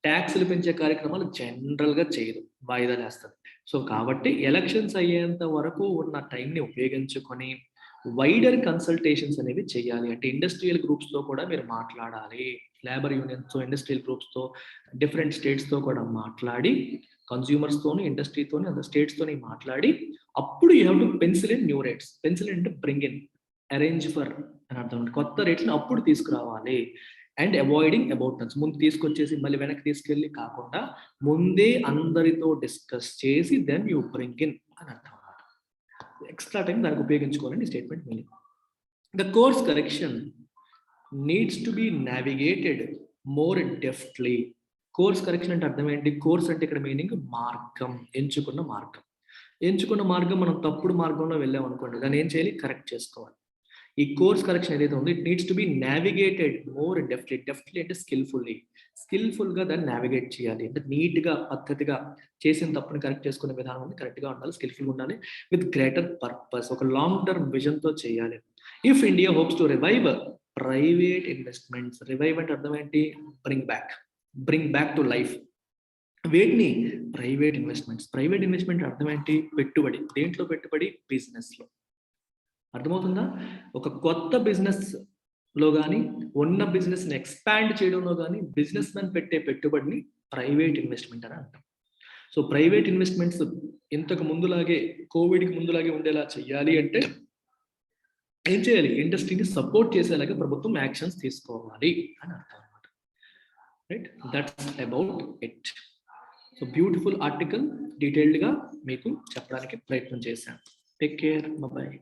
ట్యాక్సులు పెంచే కార్యక్రమాలు జనరల్‌గా చేయదు, వాయిదాలేస్తది. సో కాబట్టి ఎలక్షన్స్ అయ్యేంత వరకు ఉన్న టైంని ఉపయోగించుకొని వైడర్ కన్సల్టేషన్స్ అనేవి చేయాలి. అంటే ఇండస్ట్రియల్ గ్రూప్స్‌తో కూడా మీరు మాట్లాడాలి. లేబర్ యూనియన్స్‌తో, ఇండస్ట్రియల్ గ్రూప్స్‌తో, డిఫరెంట్ స్టేట్స్‌తో కూడా మాట్లాడి, కన్స్యూమర్స్‌తోని, ఇండస్ట్రీతోని, అదర్ స్టేట్స్‌తోని మాట్లాడి, అప్పుడు you have to pencil in new rates. Pencil in అంటే బ్రింగ్ ఇన్, అరేంజ్ ఫర్ అని అర్థం. కొత్త రేట్స్‌ని అప్పుడు తీసుకురావాలి. And avoiding about turns. ముందు తీసుకొచ్చేసి మళ్ళీ వెనక్కి తీసుకెళ్ళి కాకుండా ముందే అందరితో డిస్కస్ చేసి దెన్ యూ బ్రింగ్ ఇన్ అని అర్థం అన్నమాట. ఎక్స్ట్రా టైం దానికి ఉపయోగించుకోవాలని statement meaning. The course correction needs to be navigated more deftly. Course correction అంటే అర్థం ఏంటి? కోర్స్ అంటే ఇక్కడ మీనింగ్ మార్గం, ఎంచుకున్న మార్గం. మనం తప్పుడు మార్గంలో వెళ్ళాం అనుకోండి, దాన్ని ఏం చేయాలి? కరెక్ట్ చేసుకోవాలి. ఈ కోర్స్ కరెక్షన్ ఏదైతే ఉందో it needs to be navigated more deftly అంటే స్కిల్ఫుల్గా దాన్ని నావిగేట్ చేయాలి. అంటే నీట్గా, పద్ధతిగా చేసిన తప్పుని కరెక్ట్ చేసుకునే విధానం ఉంది, కరెక్ట్గా ఉండాలి, స్కిల్ఫుల్గా ఉండాలి, విత్ గ్రేటర్ పర్పస్, ఒక లాంగ్ టర్మ్ విజన్తో చేయాలి. If India hopes to revive private investments. Revive అంటే అర్థం ఏంటి? Bring back to life. వేటిని? ప్రైవేట్ ఇన్వెస్ట్మెంట్ అర్థం ఏంటి? పెట్టుబడి. దేంట్లో పెట్టుబడి? బిజినెస్లో. అర్థమవుతుందా? ఒక కొత్త బిజినెస్ లో కానీ, ఉన్న బిజినెస్ని ఎక్స్పాండ్ చేయడంలో కానీ బిజినెస్ మ్యాన్ పెట్టే పెట్టుబడిని ప్రైవేట్ ఇన్వెస్ట్మెంట్ అని అంటాం. సో ప్రైవేట్ ఇన్వెస్ట్మెంట్స్ ఇంతకు ముందులాగే, కోవిడ్కి ముందులాగే ఉండేలా చేయాలి అంటే ఏం చేయాలి? ఇండస్ట్రీని సపోర్ట్ చేసేలాగా ప్రభుత్వం యాక్షన్స్ తీసుకోవాలి అని అర్థం అనమాట. Right, that's about it. So beautiful article, డీటెయిల్డ్గా మీకు చెప్పడానికి ప్రయత్నం చేశాను. Take care, bye.